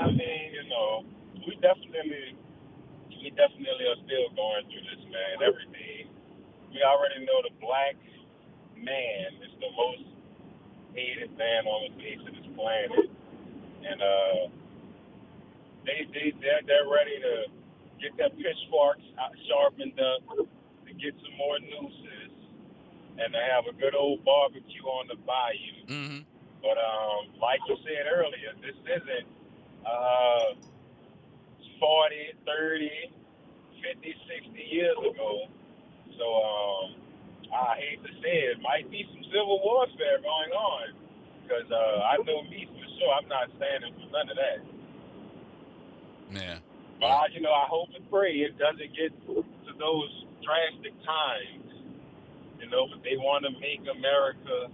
I mean, you know, we definitely are still going through this, man, every day. We already know the black man is the most hated man on the face of this planet. And they're ready to get their pitchforks sharpened up, to get some more nooses, and to have a good old barbecue on the bayou. Mm-hmm. But like you said earlier, this isn't 40, 30, 50, 60 years ago. So I hate to say it, might be some civil warfare going on, because I know me for sure, I'm not standing for none of that. Yeah. But you know, I hope and pray it doesn't get to those drastic times. You know, but they want to make America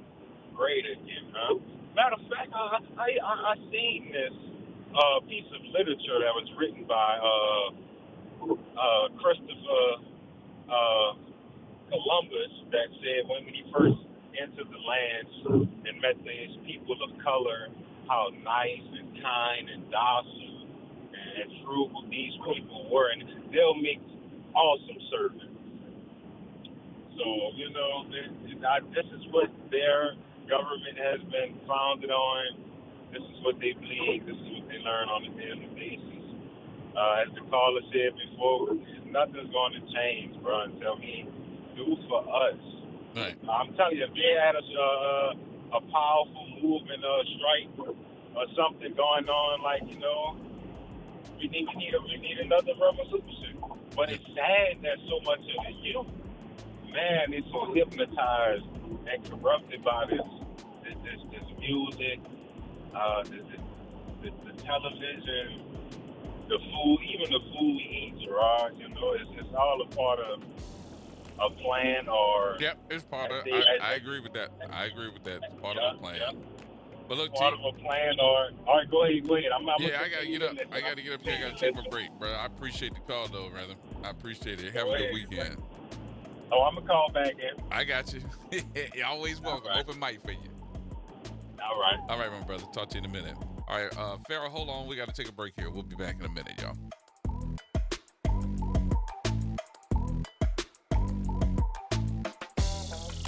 great again, huh? Matter of fact, I seen this piece of literature that was written by Christopher Columbus that said when he first entered the lands and met these people of color, how nice and kind and docile and frugal these people were, and they'll make awesome servants. So, you know, this is what their government has been founded on. This is what they believe. This is what they learn on a daily basis. As the caller said before, nothing's going to change, bro, until he do for us. Right. I'm telling you, if they had a powerful movement or a strike or something going on, like, you know, we need another revolution. But it's sad that so much of the youth, man, is so hypnotized and corrupted by this music, the television, the food, even the food we eat, Gerard. You know, it's all a part of a plan, or yep, it's part of. I agree with that. It's part of a plan. Yep. But look, part of a plan, or all right, go ahead. I gotta get up. I gotta get up here. I gotta take a break, brother. I appreciate the call, though, brother. I appreciate it. Have a good weekend. Oh, I'm gonna call back in. I got you. You're always welcome. Right. Open mic for you. All right. All right, my brother. Talk to you in a minute. All right, Farrah, hold on. We got to take a break here. We'll be back in a minute, y'all.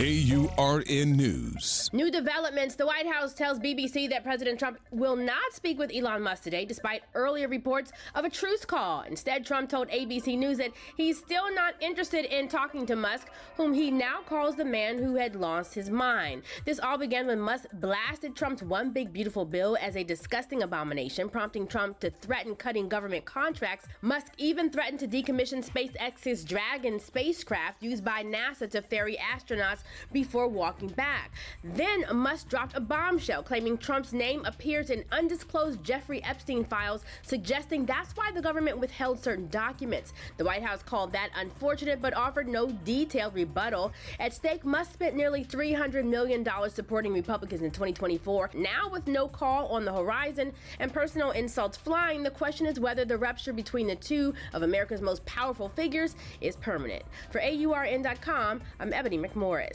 AURN News. New developments. The White House tells BBC that President Trump will not speak with Elon Musk today, despite earlier reports of a truce call. Instead, Trump told ABC News that he's still not interested in talking to Musk, whom he now calls the man who had lost his mind. This all began when Musk blasted Trump's One Big Beautiful Bill as a disgusting abomination, prompting Trump to threaten cutting government contracts. Musk even threatened to decommission SpaceX's Dragon spacecraft used by NASA to ferry astronauts before walking back. Then Musk dropped a bombshell claiming Trump's name appears in undisclosed Jeffrey Epstein files, suggesting that's why the government withheld certain documents. The White House called that unfortunate but offered no detailed rebuttal. At stake, Musk spent nearly $300 million supporting Republicans in 2024. Now, with no call on the horizon and personal insults flying, the question is whether the rupture between the two of America's most powerful figures is permanent. For AURN.com, I'm Ebony McMorris.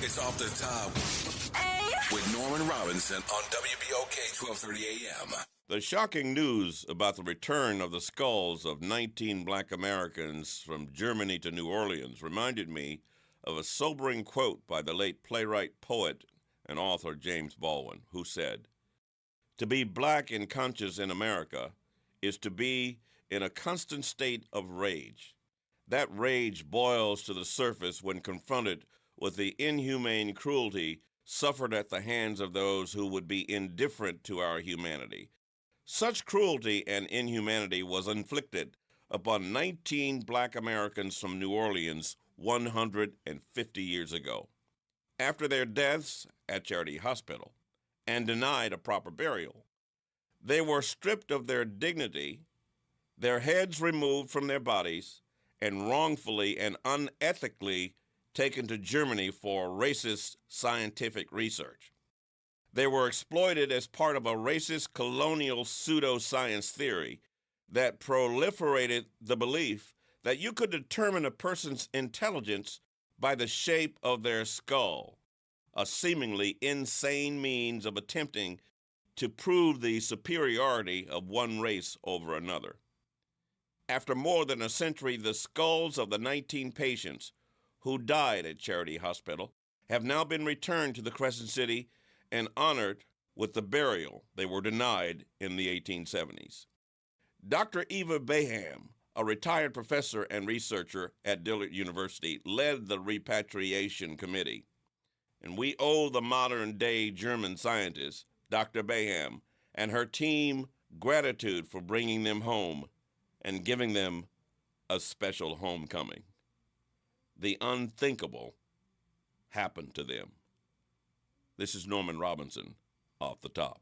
It's off the top with Norman Robinson on WBOK 1230 AM. The shocking news about the return of the skulls of 19 black Americans from Germany to New Orleans reminded me of a sobering quote by the late playwright, poet, and author James Baldwin, who said, "To be black and conscious in America is to be in a constant state of rage. That rage boils to the surface when confronted with the inhumane cruelty suffered at the hands of those who would be indifferent to our humanity. Such cruelty and inhumanity was inflicted upon 19 black Americans from New Orleans 150 years ago. After their deaths at Charity Hospital and denied a proper burial, they were stripped of their dignity, their heads removed from their bodies, and wrongfully and unethically taken to Germany for racist scientific research. They were exploited as part of a racist colonial pseudoscience theory that proliferated the belief that you could determine a person's intelligence by the shape of their skull, a seemingly insane means of attempting to prove the superiority of one race over another. After more than a century, the skulls of the 19 patients who died at Charity Hospital have now been returned to the Crescent City and honored with the burial they were denied in the 1870s. Dr. Eva Baham, a retired professor and researcher at Dillard University, led the repatriation committee. And we owe the modern-day German scientist, Dr. Baham, and her team gratitude for bringing them home and giving them a special homecoming. The unthinkable happened to them. This is Norman Robinson, Off the Top.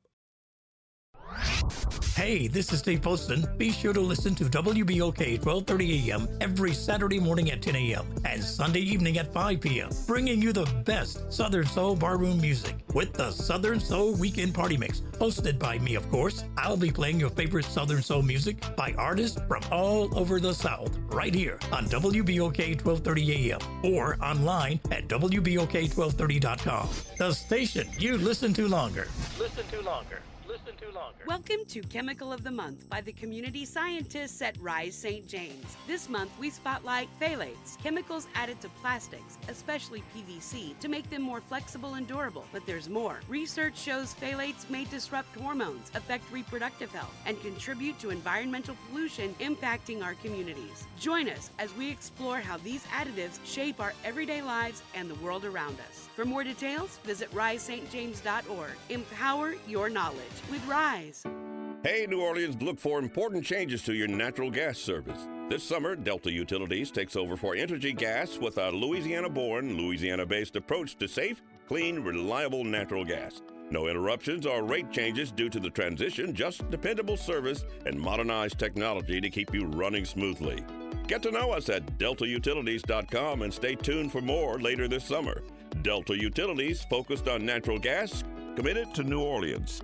Hey, this is Steve Poston. Be sure to listen to WBOK 1230 AM every Saturday morning at 10 a.m. and Sunday evening at 5 p.m., bringing you the best Southern Soul barroom music with the Southern Soul Weekend Party Mix, hosted by me, of course. I'll be playing your favorite Southern Soul music by artists from all over the South, right here on WBOK 1230 AM or online at WBOK1230.com. The station you listen to longer. Listen to longer. Listen to longer. Welcome to Chemical of the Month by the community scientists at Rise St. James. This month we spotlight phthalates, chemicals added to plastics, especially PVC, to make them more flexible and durable. But there's more. Research shows phthalates may disrupt hormones, affect reproductive health, and contribute to environmental pollution impacting our communities. Join us as we explore how these additives shape our everyday lives and the world around us. For more details, visit risestjames.org. Empower your knowledge with Rise. Hey, New Orleans, look for important changes to your natural gas service. This summer, Delta Utilities takes over for Entergy Gas with a Louisiana-born, Louisiana-based approach to safe, clean, reliable natural gas. No interruptions or rate changes due to the transition, just dependable service and modernized technology to keep you running smoothly. Get to know us at deltautilities.com and stay tuned for more later this summer. Delta Utilities, focused on natural gas, committed to New Orleans.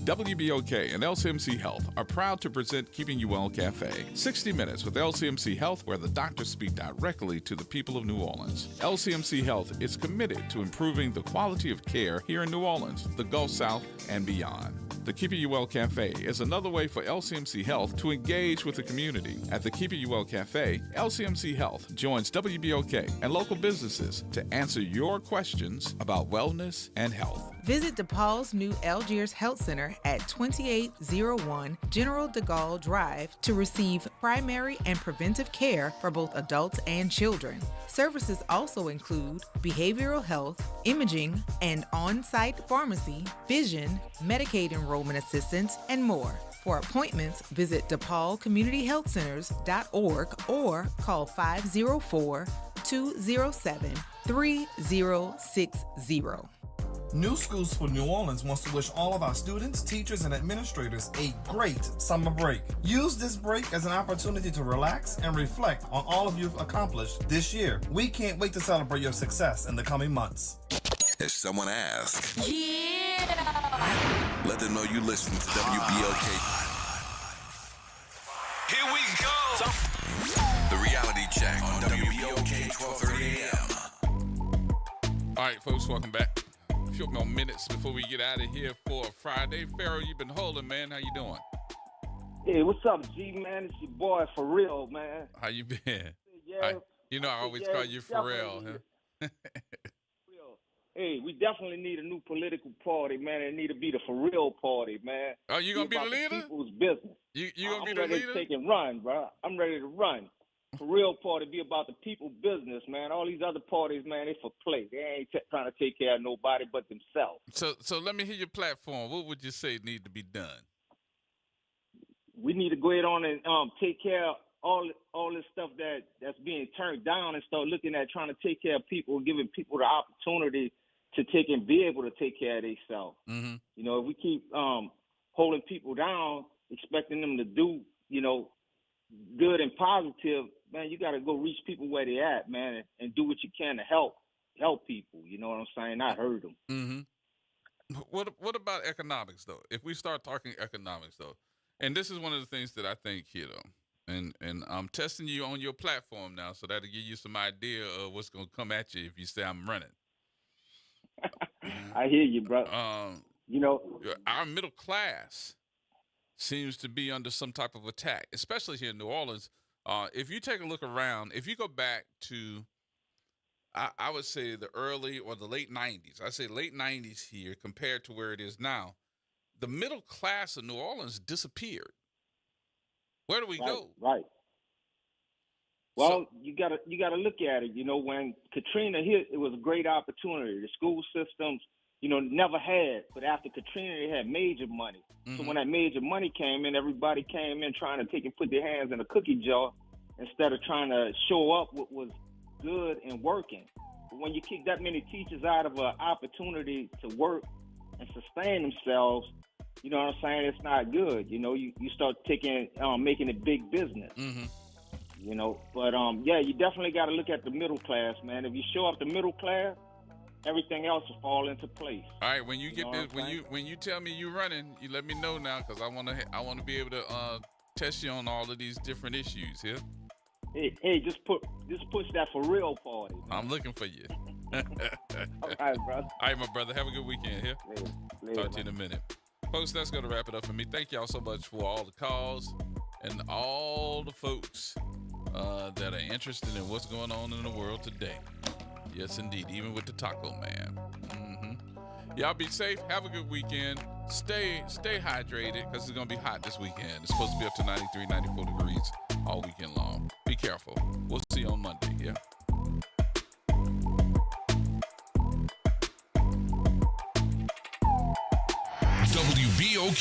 WBOK and LCMC Health are proud to present Keeping You Well Cafe. 60 Minutes with LCMC Health, where the doctors speak directly to the people of New Orleans. LCMC Health is committed to improving the quality of care here in New Orleans, the Gulf South, and beyond. The Keeping You Well Cafe is another way for LCMC Health to engage with the community. At the Keeping You Well Cafe, LCMC Health joins WBOK and local businesses to answer your questions about wellness and health. Visit DePaul's new Algiers Health Center at 2801 General de Gaulle Drive to receive primary and preventive care for both adults and children. Services also include behavioral health, imaging, and on-site pharmacy, vision, Medicaid enrollment assistance, and more. For appointments, visit DePaulCommunityHealthCenters.org or call 504-207-3060. New Schools for New Orleans wants to wish all of our students, teachers, and administrators a great summer break. Use this break as an opportunity to relax and reflect on all of you've accomplished this year. We can't wait to celebrate your success in the coming months. If someone asks, Yeah! let them know you listen to WBOK. Here we go! The reality check on WBOK 1230 AM. All right, folks, welcome back. A few more minutes before we get out of here for Friday. Pharaoh, you've been holding, man. How you doing? Hey, what's up, G, man? It's your boy, For Real, man. How you been? Yeah. I always call you Pharrell. Huh? Hey, we definitely need a new political party, man. It need to be the For Real party, man. Oh, you going to be the leader? People's business. You going to be the leader? I'm ready to take and run, bro. I'm ready to run. For Real party be about the people business, man. All these other parties, man, they for play. They ain't trying to take care of nobody but themselves. So let me hear your platform. What would you say need to be done? We need to go ahead on and take care of all this stuff that's being turned down and start looking at trying to take care of people, giving people the opportunity to take and be able to take care of themselves. Mm-hmm. You know, if we keep holding people down, expecting them to do, good and positive, man, you got to go reach people where they at, man, and do what you can to help people. You know what I'm saying? Not hurt them. Mm-hmm. What about economics, though? If we start talking economics, though, And this is one of the things that I think here, though. And I'm testing you on your platform now, so that'll give you some idea of what's going to come at you if you say I'm running. I hear you, bro. Our middle class seems to be under some type of attack, especially here in New Orleans. If you take a look around, if you go back to, I would say the early or the late 90s, I say late 90s here compared to where it is now, the middle class of New Orleans disappeared. Where do we go? Right. Well, you gotta look at it. When Katrina hit, it was a great opportunity. The school systems, never had, but after Katrina, they had major money. Mm-hmm. So when that major money came in, everybody came in trying to take and put their hands in a cookie jar instead of trying to show up what was good and working. But when you kick that many teachers out of an opportunity to work and sustain themselves, you know what I'm saying? It's not good. You start making it big business. Mm-hmm. But you definitely got to look at the middle class, man. If you show up the middle class, everything else will fall into place. All right, when you get this, when you tell me you're running, you let me know now, because I want to be able to test you on all of these different issues here. Hey, just push that for real party. Man. I'm looking for you. All right, brother. All right, my brother. Have a good weekend here. Later, Talk to you in a minute. Folks, that's going to wrap it up for me. Thank y'all so much for all the calls and all the folks that are interested in what's going on in the world today. Yes, indeed. Even with the Taco Man. Mm-hmm. Y'all be safe. Have a good weekend. Stay hydrated, because it's going to be hot this weekend. It's supposed to be up to 93, 94 degrees all weekend long. Be careful. We'll see you on Monday. Yeah. WBOK.